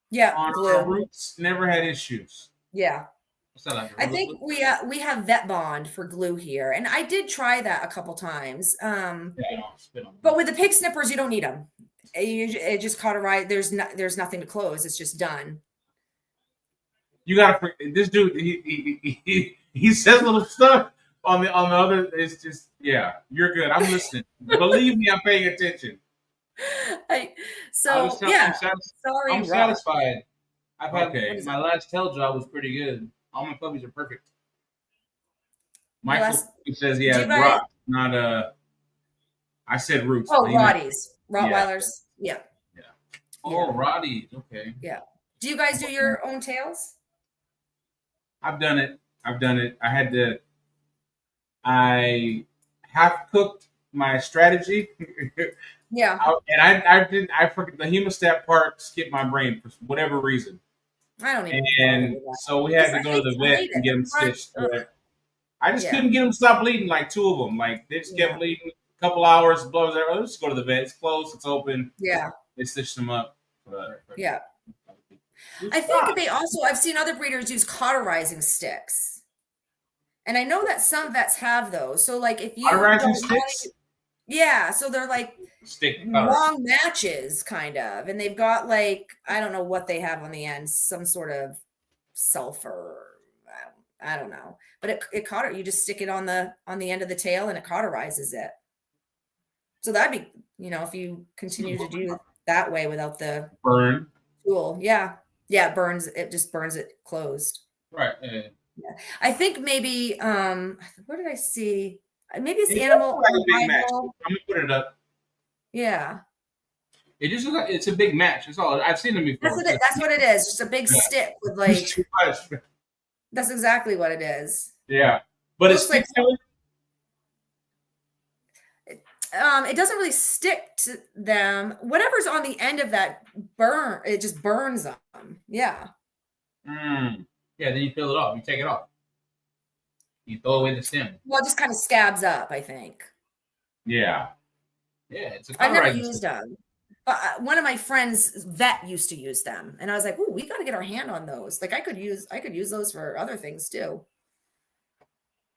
Yeah. on Glue. our roots. Never had issues. Yeah. What's that like? I think we have Vet Bond for glue here, and I did try that a couple times. But with the pig snippers, you don't need them. It just cauterize. There's nothing to close. It's just done. You gotta. This dude, he says little stuff on the other. It's just you're good. I'm listening. Believe me, I'm paying attention. I'm satisfied. I've had Okay. my last tail job was pretty good. All my puppies are perfect. Michael says he has rot, not I said roots. Oh, Rotties, Rottweilers. Yeah. Oh, Rotties. Okay. Yeah. Do you guys do your own tails? I've done it. I half cooked my strategy. Yeah. I forget the hemostat part skipped my brain for whatever reason. I don't even. And so we had to go to the vet and get them stitched. I just couldn't get them to stop bleeding. Like 2 of them, like they just kept bleeding. A couple hours, blows out. Let's go to the vet. It's closed. It's open. Yeah. They stitched them up. Yeah. I think I've seen other breeders use cauterizing sticks. And I know that some vets have those. So like if you cauterizing sticks? Yeah, so they're like long matches kind of. And they've got like I don't know what they have on the end, some sort of sulfur. I don't know. But you just stick it on the end of the tail and it cauterizes it. So that'd be, if you continue to do it that way without the burn tool. Yeah. Yeah, it just burns it closed. Right. Yeah. I think maybe what did I see? Maybe it's animal. Like a big match. I'm gonna put it up. Yeah. It just looks like it's a big match. That's all. I've seen them before. That's what it is. Just a big stick with like too much. That's exactly what it is. Yeah. But it's like it doesn't really stick to them. Whatever's on the end of that it just burns them. Yeah. Yeah, then you peel it off. You take it off. You throw away the stem. Well, it just kind of scabs up, I think. Yeah. Yeah, it's I've never used them. But one of my friends' vet used to use them. And I was like, oh, we got to get our hand on those. Like I could use those for other things too.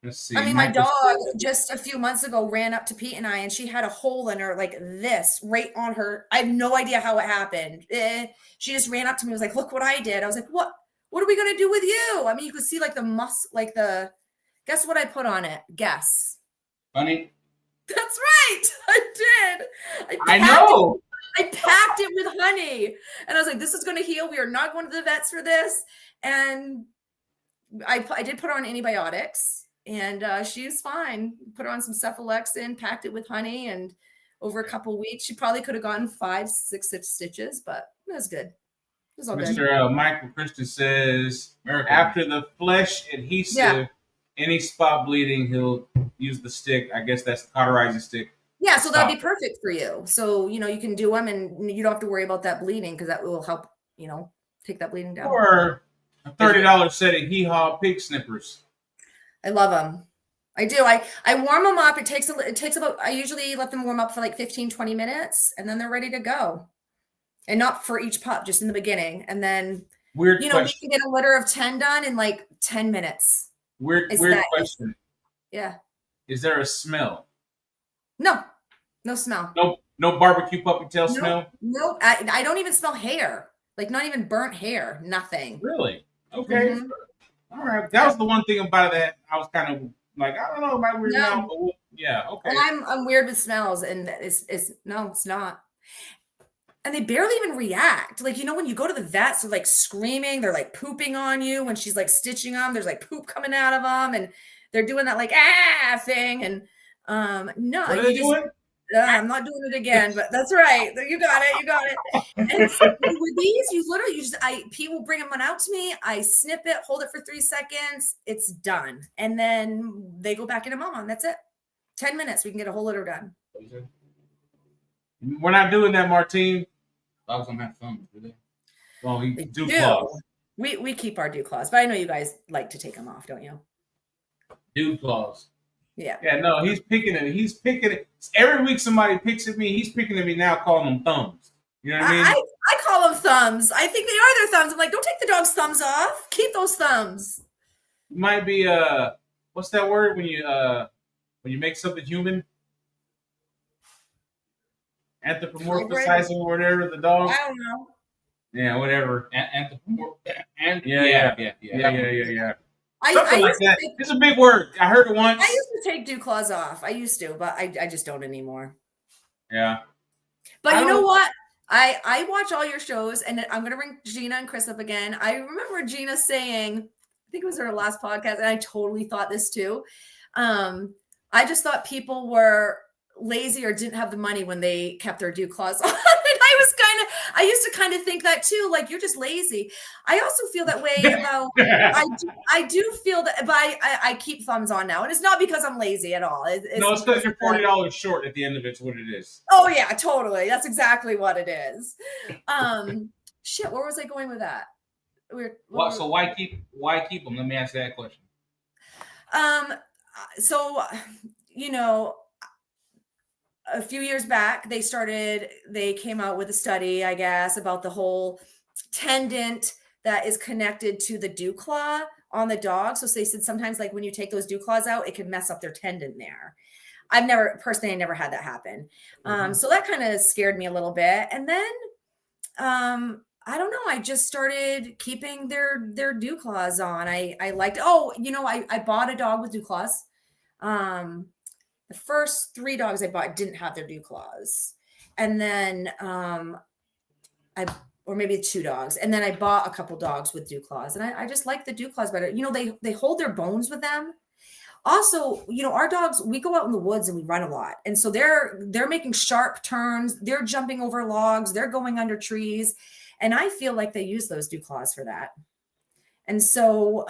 Let's see. I mean, my dog just a few months ago ran up to Pete and I, and she had a hole in her like this right on her. I have no idea how it happened. She just ran up to me and was like, look what I did. I was like, what are we going to do with you? I mean, you could see like guess what I put on it? Guess. Honey. That's right. I did. I know. I packed it with honey. And I was like, this is going to heal. We are not going to the vets for this. And I did put her on antibiotics. And she was fine. Put her on some cephalexin, packed it with honey, and over a couple weeks, she probably could have gotten 5, 6 stitches, but it was good. It was all good. Mr. Michael Christian says after the flesh adhesive, any spot bleeding, he'll use the stick. I guess that's the cauterizing stick. Yeah, so that'd be perfect for you. So you can do them, and you don't have to worry about that bleeding because that will help. Take that bleeding down. Or a $30 set of hee-haw pig snippers. I love them. I do. I warm them up. It takes about, I usually let them warm up for like 15, 20 minutes and then they're ready to go. And not for each pup, just in the beginning. And then, we can get a litter of 10 done in like 10 minutes. Weird question. Yeah. Is there a smell? No smell. No barbecue puppy tail smell? Nope. I don't even smell hair. Like not even burnt hair. Nothing. Really? Okay. Mm-hmm. All right. That was the one thing about that. I was kind of like, I don't know about weird now, but yeah, okay. Well, I'm weird with smells, and it's not. And they barely even react. Like, when you go to the vets, they're like screaming, they're like pooping on you when she's like stitching them. There's like poop coming out of them, and they're doing that like thing. And no, what are they doing? I'm not doing it again, but that's right. You got it. You got it. And so with these, Pete will bring one out to me. I snip it, hold it for 3 seconds. It's done. And then they go back into mama, and that's it. 10 minutes. We can get a whole litter done. We're not doing that, Martine. Dogs don't have thumbs, do they? Well, we do claws. We keep our dew claws, but I know you guys like to take them off, don't you? Dew claws. Yeah. Yeah, no, he's picking it. He's picking it. Every week somebody picks at me. He's picking at me now, calling them thumbs. You know what I mean? I call them thumbs. I think they are their thumbs. I'm like, don't take the dog's thumbs off. Keep those thumbs. Might be what's that word when you make something human? Anthropomorphizing or whatever the dog. I don't know. Yeah, whatever. Yeah. Something like that. It's a big word. I heard it once. I used to take dew claws off. I used to, but I just don't anymore. Yeah. But you know what? I watch all your shows, and I'm going to bring Gina and Chris up again. I remember Gina saying, I think it was her last podcast, and I totally thought this too. I just thought people were lazy or didn't have the money when they kept their dew claws on. And I used to kind of think that too, like, you're just lazy. I also feel that way about, I do feel that, but I keep thumbs on now. And it's not because I'm lazy at all. No, it's because you're $40 short at the end of it's what it is. Oh yeah, totally. That's exactly what it is. Shit, where was I going with that? So why keep them? Let me ask that question. So, a few years back, they came out with a study, I guess, about the whole tendon that is connected to the dew claw on the dog. So they said sometimes, like, when you take those dew claws out, it can mess up their tendon there. I never had that happen. So that kind of scared me a little bit. And then, I don't know. I just started keeping their dew claws on. I liked, I bought a dog with dew claws. The first 3 dogs I bought didn't have their dew claws. And then, or maybe 2 dogs. And then I bought a couple dogs with dew claws, and I just like the dew claws better. They hold their bones with them. Also, our dogs, we go out in the woods and we run a lot. And so they're making sharp turns. They're jumping over logs. They're going under trees. And I feel like they use those dew claws for that. And so,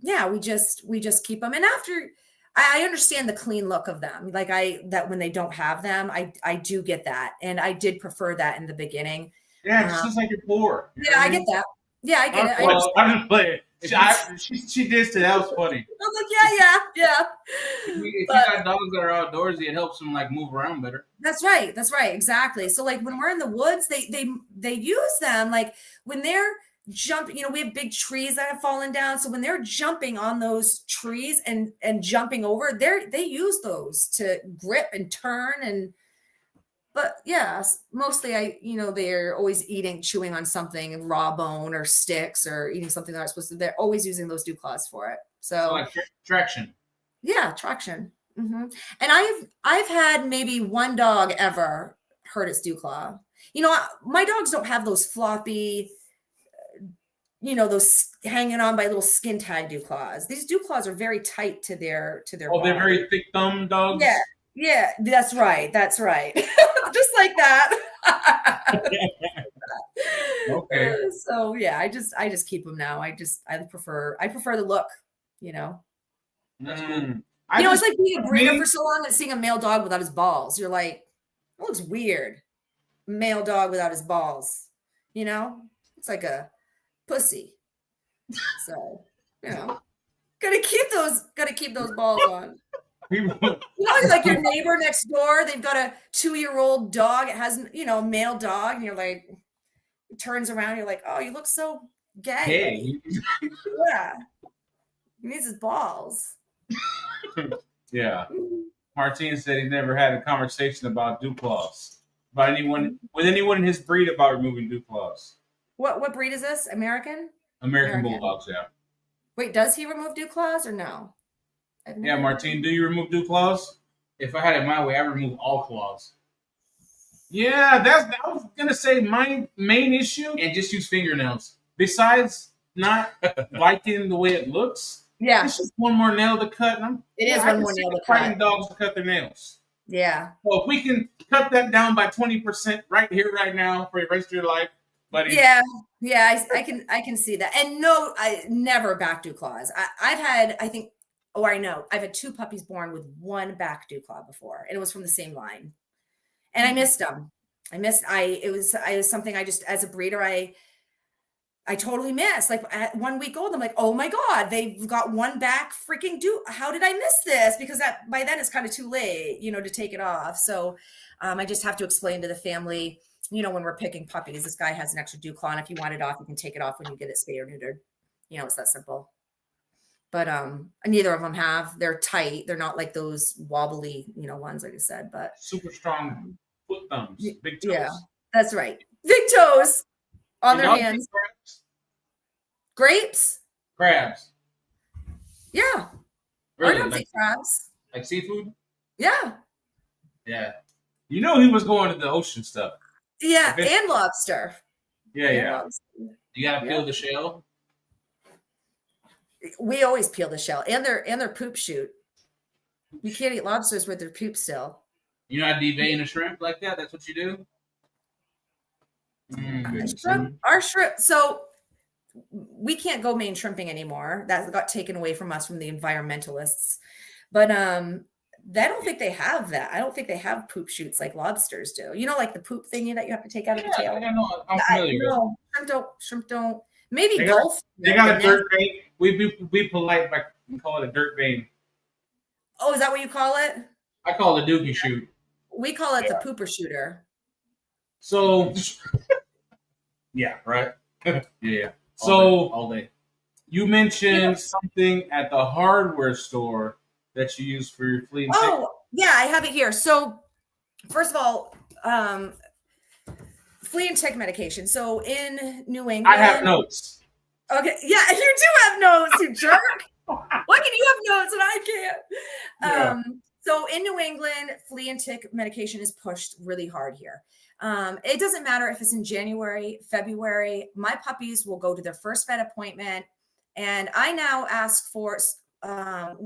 we just keep them. And after, I understand the clean look of them. Like that when they don't have them, I do get that. And I did prefer that in the beginning. Yeah, it just like you're poor. Yeah, I get that. Yeah, I get it. I'm just playing. She did say that was funny. I was like, yeah. If you got dogs that are outdoorsy, it helps them like move around better. That's right. Exactly. So like when we're in the woods, they use them like when they're jumping. We have big trees that have fallen down. So when they're jumping on those trees and jumping over, they use those to grip and turn But yeah, mostly they're always chewing on something, raw bone or sticks, or eating something they're not supposed to. They're always using those dew claws for it. So like traction. Yeah, traction. Mm-hmm. And I've had maybe 1 dog ever hurt its dew claw. My dogs don't have those floppy, those hanging on by little skin tag dew claws. These dew claws are very tight to their body. They're very thick thumb dogs. Yeah, that's right. Just like that. Okay. So yeah, I just keep them now. I prefer the look, That's cool. It's like being a breeder for so long and seeing a male dog without his balls. You're like, it looks weird. Male dog without his balls. It's like a pussy. So, gotta keep those balls on. Like your neighbor next door, they've got a 2-year-old dog. It has, a male dog, and you're like, it turns around, you're like, oh, you look so gay. Yeah. He needs his balls. Yeah. Martine said he's never had a conversation about dew claws. With anyone in his breed about removing dew claws. What breed is this? American Bulldogs, yeah. Wait, does he remove dew claws or no? Yeah, Martine, do you remove dew claws? If I had it my way, I would remove all claws. Yeah, I was gonna say my main issue. And just use fingernails. Besides not liking the way it looks, yeah, it's just one more nail to cut. It is one more nail to cut. Fighting dogs to cut their nails. Yeah. So if we can cut that down by 20% right here, right now, for the rest of your life, buddy. Yeah. Yeah. I can see that. And no, I never back dew claws. I've had, I think, oh, I know. I've had 2 puppies born with 1 back dew claw before, and it was from the same line. And I missed them. It was something I just, as a breeder, I totally missed. Like at 1 week old, I'm like, oh my God, they've got 1 back freaking dew. How did I miss this? Because that by then it's kind of too late, to take it off. So I just have to explain to the family, when we're picking puppies, this guy has an extra dew claw, and if you want it off, you can take it off when you get it spayed or neutered. It's that simple. But neither of them have. They're tight. They're not like those wobbly, ones, like I said. But super strong foot thumbs, big toes. Yeah, that's right. Big toes on their hands. Grapes? Crabs. Yeah. Really? I don't think crabs. Like seafood? Yeah. Yeah. He was going to the ocean stuff. Yeah, and lobster. Yeah. Lobster. You gotta peel the shell. We always peel the shell and their poop chute. You can't eat lobsters with their poop still. You know how to devein a shrimp like that? That's what you do? Our shrimp, so we can't go Maine shrimping anymore. That got taken away from us from the environmentalists. But I don't think they have that. I don't think they have poop chutes like lobsters do. Like the poop thingy that you have to take out of the tail. Yeah, no, I'm familiar with it. Shrimp don't. Maybe Gulf. They got a dirt vein. We be polite by call it a dirt vein. Oh, is that what you call it? I call it a dookie shoot. We call it the pooper shooter. So, yeah, right. Yeah. So all day. You mentioned something at the hardware store that you use for your flea and tick. Oh, yeah, I have it here. So, first of all, flea and tick medication. So in New England, I have notes. Okay, yeah, you do have notes, you jerk. Why can you have notes and I can't? Yeah. So in New England, flea and tick medication is pushed really hard here. It doesn't matter if it's in January, February. My puppies will go to their first vet appointment, and I now ask for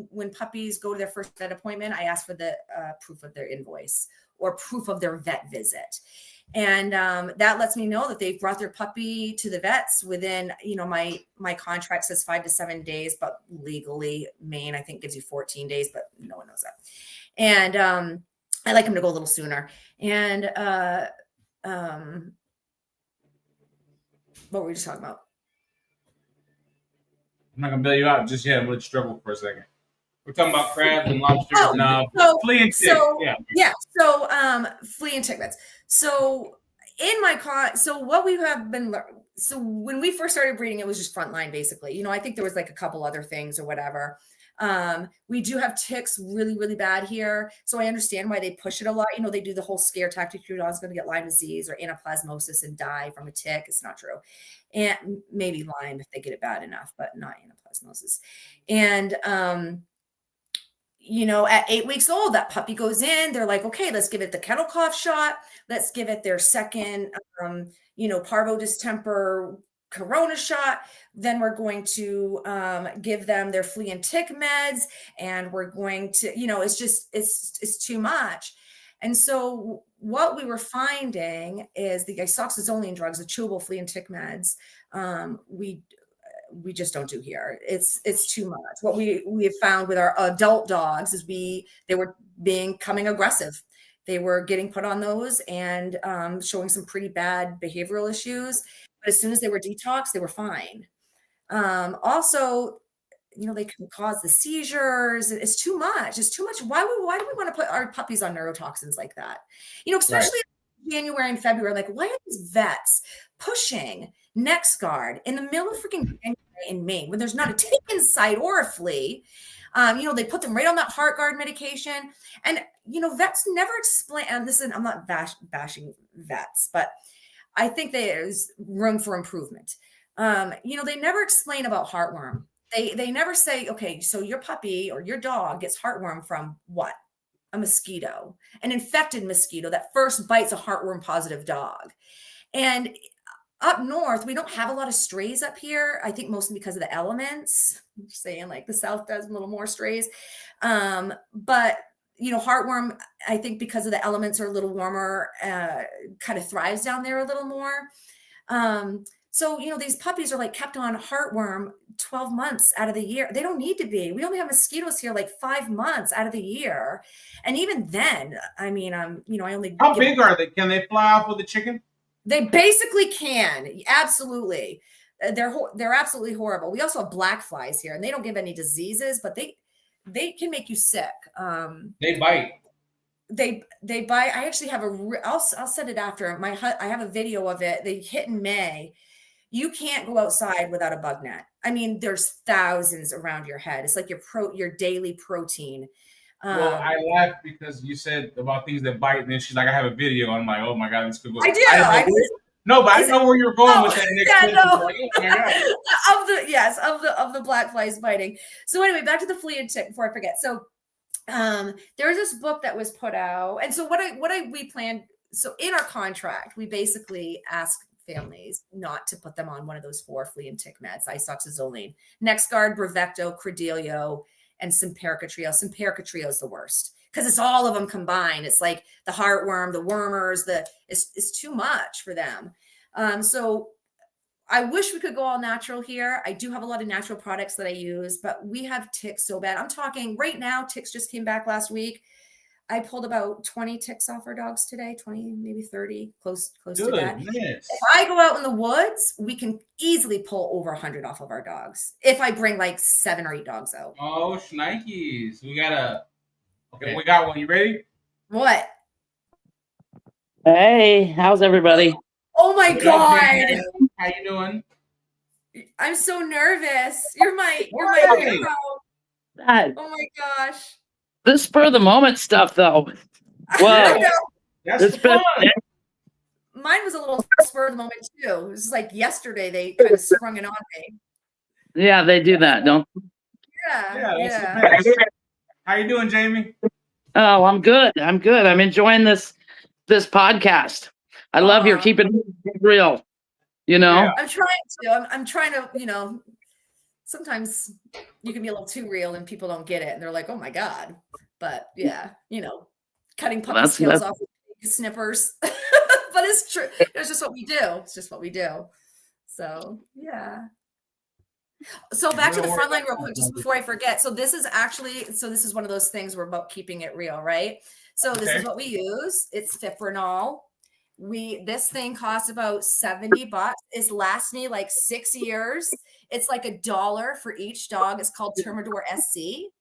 when puppies go to their first vet appointment, I ask for the proof of their invoice or proof of their vet visit. And that lets me know that they've brought their puppy to the vets within, my contract says 5 to 7 days, but legally Maine, I think, gives you 14 days, but no one knows that. And I like them to go a little sooner. And what were we just talking about? I'm not going to bail you out just yet. I'm going to struggle for a second. We're talking about crabs and lobsters and flea and tick. So flea and tick vets. So in my so what we have been so when we first started breeding, it was just frontline basically. I think there was like a couple other things or whatever. We do have ticks really, really bad here. So I understand why they push it a lot. They do the whole scare tactic. Your dog's going to get Lyme disease or anaplasmosis and die from a tick. It's not true. And maybe Lyme if they get it bad enough, but not anaplasmosis. And, at 8 weeks old, that puppy goes in. They're like, okay, let's give it the kennel cough shot. Let's give it their second, parvo distemper corona shot. Then we're going to give them their flea and tick meds. And we're going to, it's too much. And so what we were finding is the isoxazoline drugs, the chewable flea and tick meds, we just don't do here. It's too much. What we have found with our adult dogs is they were becoming aggressive. They were getting put on those and showing some pretty bad behavioral issues. But as soon as they were detoxed, they were fine. Also, they can cause the seizures. It's too much. It's too much. Why do we want to put our puppies on neurotoxins like that? Especially in January and February. Like, why are these vets pushing NexGard in the middle of freaking January in Maine when there's not a tick in sight or a flea? They put them right on that HeartGard medication. And, vets never explain, and listen, I'm not bashing vets, but I think there's room for improvement. They never explain about heartworm. They never say, okay, so your puppy or your dog gets heartworm from what? A mosquito, an infected mosquito that first bites a heartworm positive dog. And up north, we don't have a lot of strays up here. I think mostly because of the elements. I'm just saying, like the South does a little more strays. But heartworm, I think because of the elements are a little warmer, kind of thrives down there a little more. So, these puppies are like kept on heartworm 12 months out of the year. They don't need to be. We only have mosquitoes here like 5 months out of the year. And even then, I mean, I only. How big are they? Can they fly off with a chicken? They basically can. Absolutely. They're absolutely horrible. We also have black flies here, and they don't give any diseases, but they can make you sick. They bite. They bite. I actually have I'll send it after I have a video of it. They hit in May. You can't go outside without a bug net. I mean, there's thousands around your head. It's like your daily protein. Well, I laughed because you said about things that bite, and then she's like, I have a video. I'm like, oh my God, this could go. I do. But I didn't know where you were going with that next yeah, no. Like, oh my God. of the black flies biting. So anyway, back to the flea and tick before I forget. So there's this book that was put out. And so we planned, so in our contract, we basically ask families not to put them on one of those 4 flea and tick meds, isoxazoline, NexGard, Bravecto, Credelio, and Simparica Trio. Simparica Trio is the worst because it's all of them combined. It's like the heartworm, the wormers, it's too much for them. So I wish we could go all natural here. I do have a lot of natural products that I use, but we have ticks so bad. I'm talking right now, ticks just came back last week. I pulled about 20 ticks off our dogs today, 20, maybe 30, close to that. Yes. If I go out in the woods, we can easily pull over 100 off of our dogs. If I bring like 7 or 8 dogs out. Oh, shnikes. We got one. You ready? What? Hey, how's everybody? Oh my God. How you doing? I'm so nervous. You're my hero. God, Oh my gosh. this spur of the moment stuff, though. Whoa. That's fun. Mine was a little spur of the moment too. It was like yesterday they kind of sprung it on me. Yeah, they do that, don't they? Yeah. That's the best. How you doing, Jamie? Oh, I'm good. I'm enjoying this podcast. I love your keeping it real. Yeah. I'm trying to, sometimes you can be a little too real and people don't get it and they're like, oh my God. But yeah, cutting puppy scales off with snippers. But it's true. It's just what we do. So yeah. So back to the front line real quick, just before I forget. So this is one of those things we're about keeping it real, right? So this is what we use. It's Fipronol. This thing costs about $70. It's lasts me like 6 years. It's like $1 for each dog. It's called Termador SC.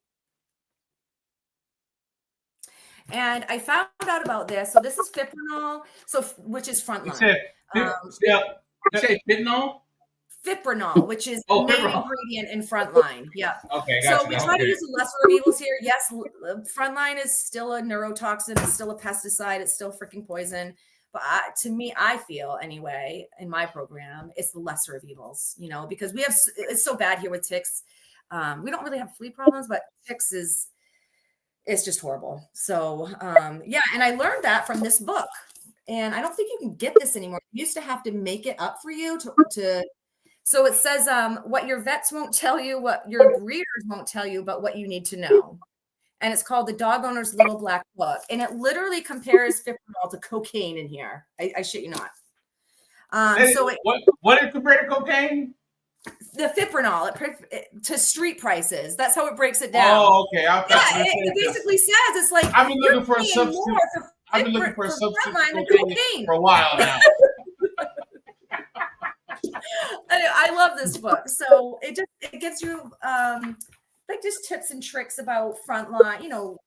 And I found out about this. So this is Fipronol, which is frontline. You say fipronol? Fipronol, which is the main ingredient in frontline. Yeah. Okay. So we try to use the lesser of evils here. Yes, frontline is still a neurotoxin. It's still a pesticide. It's still freaking poison. But to me, I feel anyway in my program, it's the lesser of evils. Because it's so bad here with ticks. We don't really have flea problems, but ticks it's just horrible. So and I learned that from this book. And I don't think you can get this anymore. You used to have to make it up for you to so it says what your vets won't tell you, what your breeders won't tell you, but what you need to know. And it's called The Dog Owner's Little Black Book. And it literally compares Fipronol to cocaine in here. I shit you not. What did it compare to cocaine? The Fipronol to street prices. That's how it breaks it down. Oh, okay. It basically says it's like I've been looking for a substitute. I've been looking for a substitute for cocaine for a while now. I love this book. So it gives you like just tips and tricks about frontline,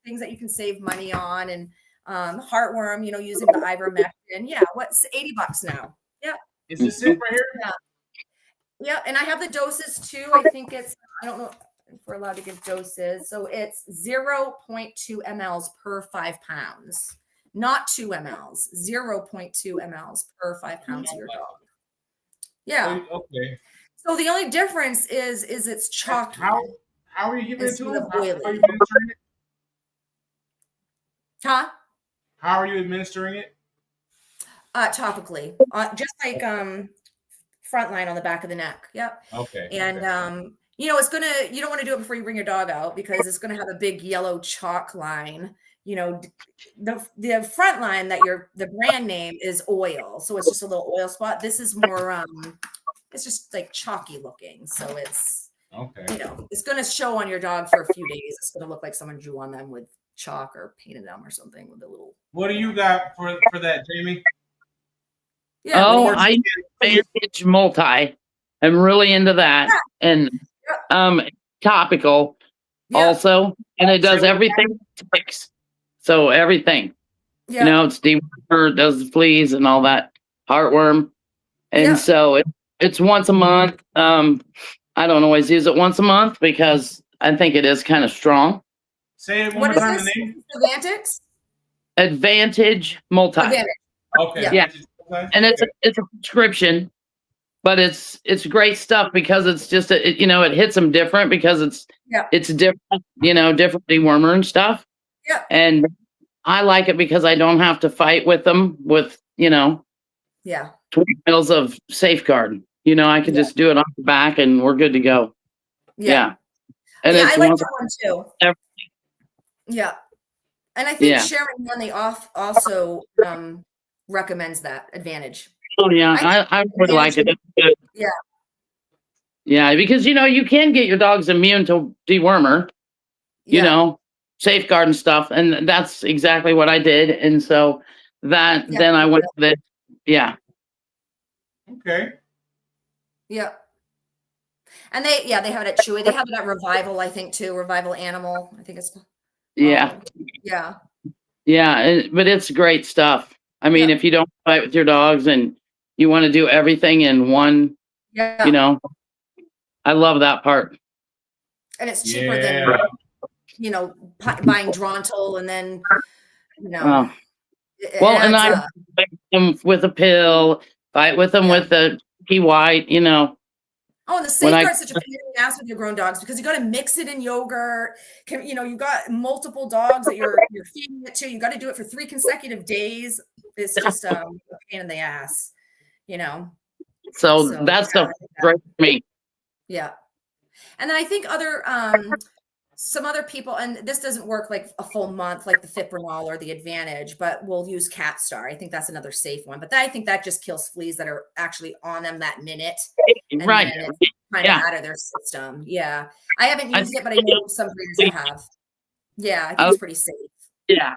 things that you can save money on, and heartworm, using the ivermectin. Yeah, what's $80 now? Yeah. Is this it right here? Yeah. Yeah, and I have the doses too. I think I don't know if we're allowed to give doses. So it's 0.2 mLs per 5 pounds, not 2 mLs, 0.2 mLs per 5 pounds of your dog. Yeah. Okay. So the only difference is it's chalk. How are you giving it to them? How are you administering it? Huh? How are you administering it? Topically, just like frontline on the back of the neck. Yep. Okay. And you don't want to do it before you bring your dog out because it's gonna have a big yellow chalk line, you know, the front line that the brand name is oil. So it's just a little oil spot. This is more, it's just like chalky looking. So it's, Okay. you know, it's going to show on your dog for a few days. It's going to look like someone drew on them with chalk or painted them or something with a little. What do you got for that, Jamie? Yeah. Oh, I Vantage multi. I'm really into that. And topical also. And it does everything ticks. So everything. You know, it's dewormer, does the fleas and all that, heartworm. And so it's once a month. I don't always use it once a month because I think it is kind of strong. Say it one more time. The name? Advantage multi. Advantage. Okay. Yeah. And it's a prescription, but it's great stuff because it's just it hits them different because it's different, different dewormer and stuff. Yeah. And I like it because I don't have to fight with them with 20 mils of safeguard. I can just do it off the back and we're good to go. Yeah. And it's I like that one too. Yeah. And I think Sharon Money also recommends that Advantage. Oh yeah, I would like it. Yeah. Yeah, because you can get your dogs immune to dewormer, safeguard and stuff, and that's exactly what I did. And so then I went with it. Yeah. Okay. Yeah. And they have it at Chewy. They have it at Revival, I think, too. Revival Animal, I think it's. Yeah. Yeah. Yeah, but it's great stuff. I mean, if you don't fight with your dogs and you want to do everything in one, I love that part. And it's cheaper than, buying Drontal and then, well, and I fight them with a pill, fight with them with the P White, Oh, and the safeguard's such a pain in the ass with your grown dogs because you got to mix it in yogurt. You got multiple dogs that you're feeding it to. You got to do it for 3 consecutive days. It's just a pain in the ass, So that's great for me. Yeah, and then I think some other people, and this doesn't work like a full month, like the Fipronol or the Advantage, but we'll use Cat Star. I think that's another safe one, but I think that just kills fleas that are actually on them that minute. Right. It's kind of out of their system. Yeah. I haven't used it, but I know some breeders that have. Yeah. I think it's pretty safe. Yeah.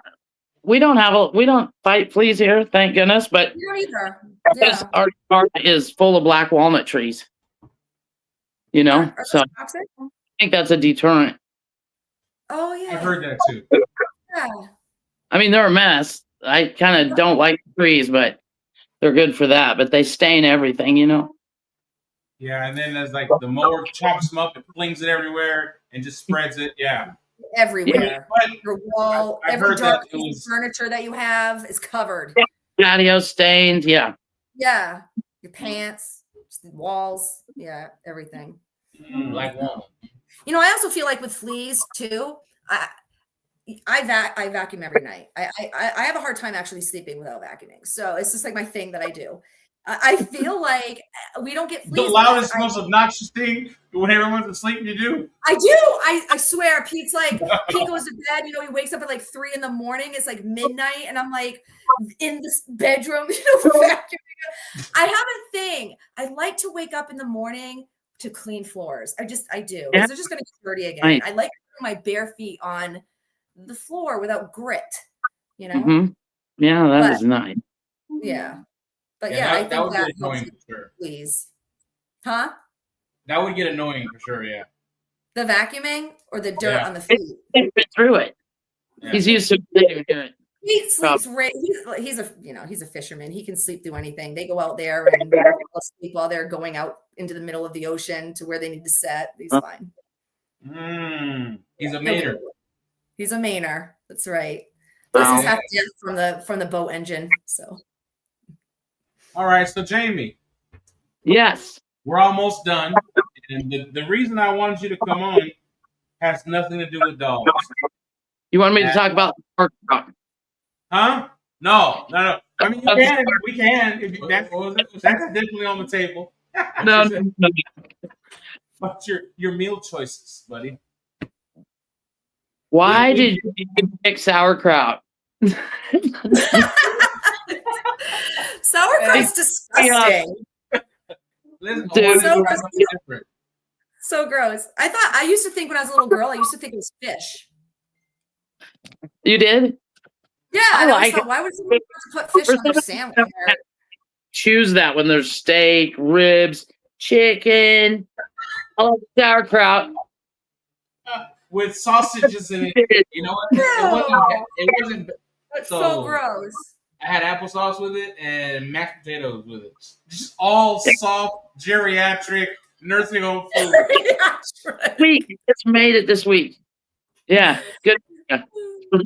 We don't fight fleas here, thank goodness, but we don't either. Yeah. Our park is full of black walnut trees. Are so toxic? I think that's a deterrent. Oh yeah. I've heard that too. Yeah. I mean, they're a mess. I kind of don't like trees, but they're good for that. But they stain everything, Yeah, and then there's like the mower chops them up and flings it everywhere and just spreads it. Yeah. Everywhere. But your wall, every dark piece of furniture that you have is covered. Patio stains, yeah. Yeah. Your pants, the walls, everything. Like walnut. I also feel like with fleas too, I vacuum every night. I have a hard time actually sleeping without vacuuming. So it's just like my thing that I do. I feel like we don't get fleas. The loudest, most obnoxious thing when everyone's asleep, you do? I do. I swear. Pete goes to bed, he wakes up at like 3 in the morning. It's like midnight. And I'm like in this bedroom, vacuuming. I have a thing. I like to wake up in the morning to clean floors. I do. They're just going to get dirty again. Right. I like putting my bare feet on the floor without grit, Mm-hmm. Yeah, that is nice. Yeah. But I think that annoying for sure. Please. Huh? That would get annoying for sure, yeah. The vacuuming or the dirt on the feet? Through it. Yeah. He's used to doing it. He sleeps he's a fisherman. He can sleep through anything. They go out there and sleep while they're going out into the middle of the ocean to where they need to set. He's fine. He's a Mainer. He's a Mainer. That's right. This is half dead from the boat engine. So. All right, so Jamie. Yes. We're almost done. And the reason I wanted you to come on has nothing to do with dogs. You want me to talk about the pork chop? Huh? No. I mean, we can. That's definitely on the table. No. But your meal choices, buddy. Why did you pick sauerkraut? Sauerkraut's disgusting. Dude, So gross. So gross. I used to think when I was a little girl, I used to think it was fish. you did? Yeah, I and like thought, it. why would someone want to put fish on their sandwich? Choose that when there's steak, ribs, chicken. I like sauerkraut. With sausages in it. You know what? It wasn't. It's so gross. I had applesauce with it and mashed potatoes with it. Just all soft, geriatric, nursing home food. We just made it this week. Yeah, good. Yeah. But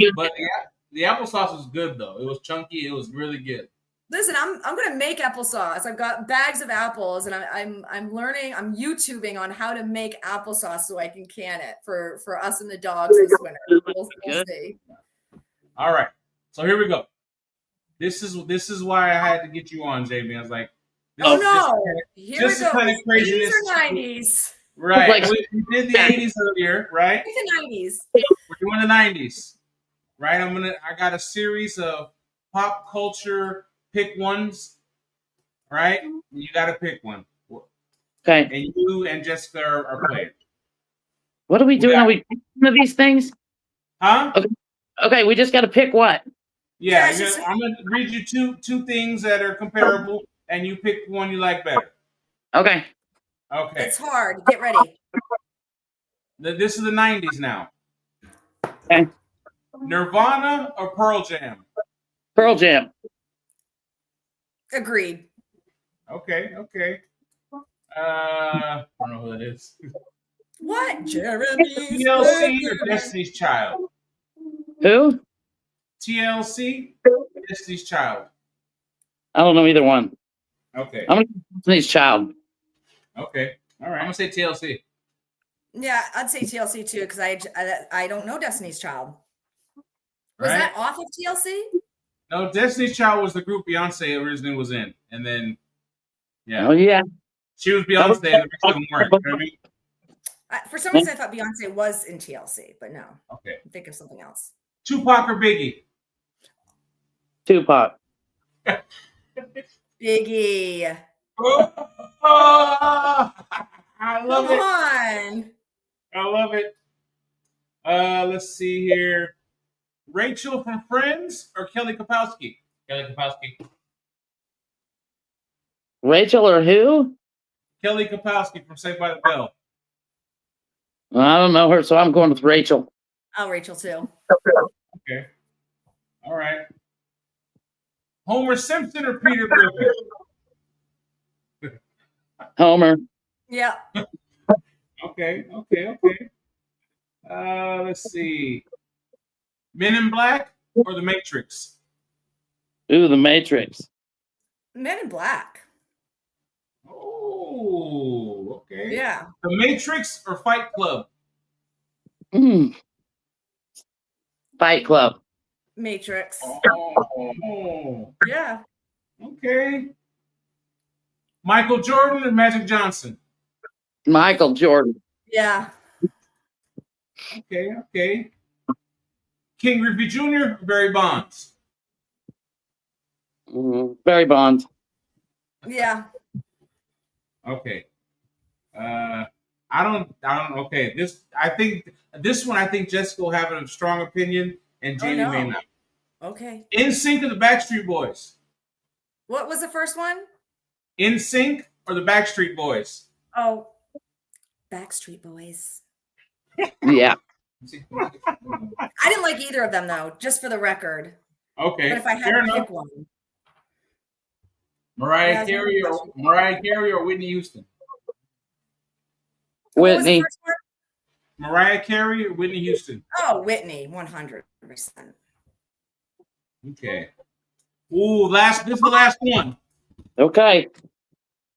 the applesauce was good though. It was chunky. It was really good. Listen, I'm gonna make applesauce. I've got bags of apples, and I'm learning. I'm YouTubing on how to make applesauce so I can can it for us and the dogs this winter. We'll see. All right, so here we go. This is why I had to get you on, Jamie. I was like, oh no, here we go. Kind of craziness. 80s or 90s. Right. Like, we did the 80s earlier, right? The 90s. We're doing the 90s, right? I got a series of pop culture pick ones, right? You got to pick one. Okay. And you and Jessica are playing. What are we doing? Are we one of these things? Huh? Okay, we just got to pick what? Yeah, I'm gonna read you two things that are comparable, and you pick one you like better. Okay. Okay. It's hard. Get ready. This is the 90s now. Okay. Nirvana or Pearl Jam? Pearl Jam. Agreed. Okay. I don't know who that is. What? Jeremy? TLC or Destiny's Child? Who? TLC or Destiny's Child? I don't know either one. Okay. I'm going to Destiny's Child. Okay. All right. I'm going to say TLC. Yeah, I'd say TLC too, because I don't know Destiny's Child. Was that off of TLC? No, Destiny's Child was the group Beyonce originally was in. And then, yeah. Oh, yeah. She was Beyonce and the rest of them weren't. You know what I mean? For some reason, I thought Beyonce was in TLC, but no. Okay. Think of something else. Tupac or Biggie? Tupac. Biggie. Oh, I love it. Come on. I love it. Let's see here. Rachel from Friends or Kelly Kapowski? Kelly Kapowski. Rachel or who? Kelly Kapowski from Saved by the Bell. I don't know her, so I'm going with Rachel. Oh, Rachel too. Okay. All right. Homer Simpson or Peter Griffin? Homer. Yeah. Okay. Let's see. Men in Black or The Matrix? Ooh, The Matrix. Men in Black. Oh, okay. Yeah. The Matrix or Fight Club? Fight Club. Matrix. Oh. Yeah. Okay. Michael Jordan or Magic Johnson? Michael Jordan. Yeah. Okay. King Griffey Jr. or Barry Bonds? Barry Bonds. Yeah. Okay. I don't. Okay. I think Jessica will have a strong opinion, and Jamie may not. Okay. NSYNC or the Backstreet Boys? What was the first one? NSYNC or the Backstreet Boys? Oh, Backstreet Boys. Yeah. I didn't like either of them though, just for the record. Okay. But if I had to pick one. Mariah Carey or Whitney Houston? Whitney. Mariah Carey or Whitney Houston? Oh, Whitney, 100%. Okay. Ooh, this is the last one. Okay.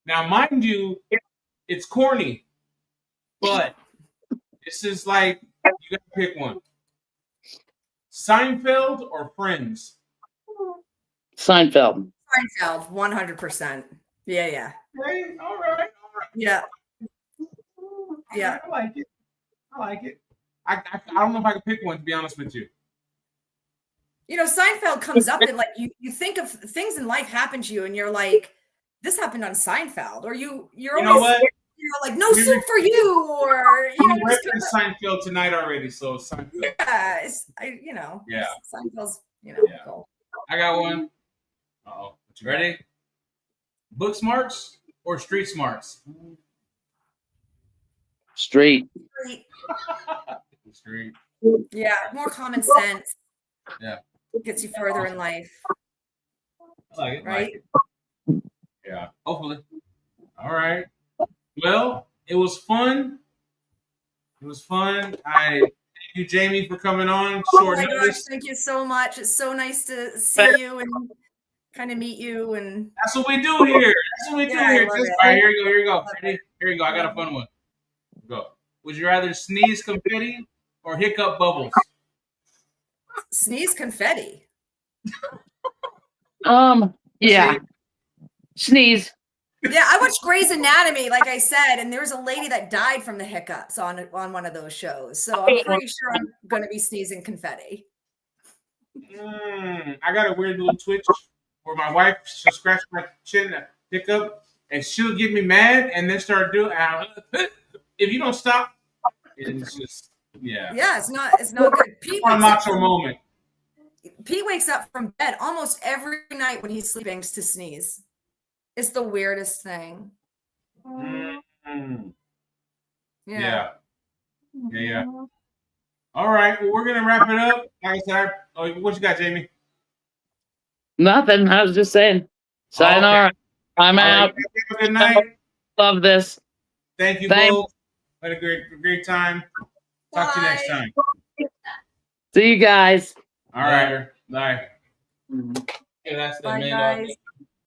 Now, mind you, it's corny, but this is like you got to pick one. Seinfeld or Friends? Seinfeld. Seinfeld, 100%. Yeah. Okay, all right. Yeah. I like it. I don't know if I can pick one, to be honest with you. You know, Seinfeld comes up and like you think of things in life happen to you, and you're like, this happened on Seinfeld, or you're You always know what? like no soup for you, or you know, We referenced Seinfeld tonight already, so Seinfeld. yeah, Seinfeld's cool. I got one. Uh-oh. You ready? Book smarts or street smarts? Street. Street. Yeah, more common sense. Yeah. Gets you further in life. I like it. Right? Yeah. Hopefully. All right. Well, it was fun. I thank you, Jamie, for coming on. Short notice. Gosh, thank you so much. It's so nice to see you and kind of meet you. And that's what we do here. All right, here you go. Ready? Here you go. I got a fun one. Go. Would you rather sneeze confetti or hiccup bubbles? Sneeze confetti. Yeah. Sneeze. Yeah, I watched Grey's Anatomy, like I said, and there was a lady that died from the hiccups on one of those shows. So I'm pretty sure I'm going to be sneezing confetti. I got a weird little twitch where my wife, she'll scratch my chin, hiccup, and she'll get me mad and then start doing. If you don't stop, it's just Yeah, it's not good. Pete wakes up from bed almost every night when he's sleeping to sneeze. It's the weirdest thing. Yeah. All right, well, we're gonna wrap it up. Like I said, what you got, Jamie? Nothing. I was just saying. Sayonara. Okay. I'm out. Have a good night. Love this. Thank you both. Had a great time. Talk to you next time. See you guys. All right. Bye. Yeah, that's the Bye, main guys.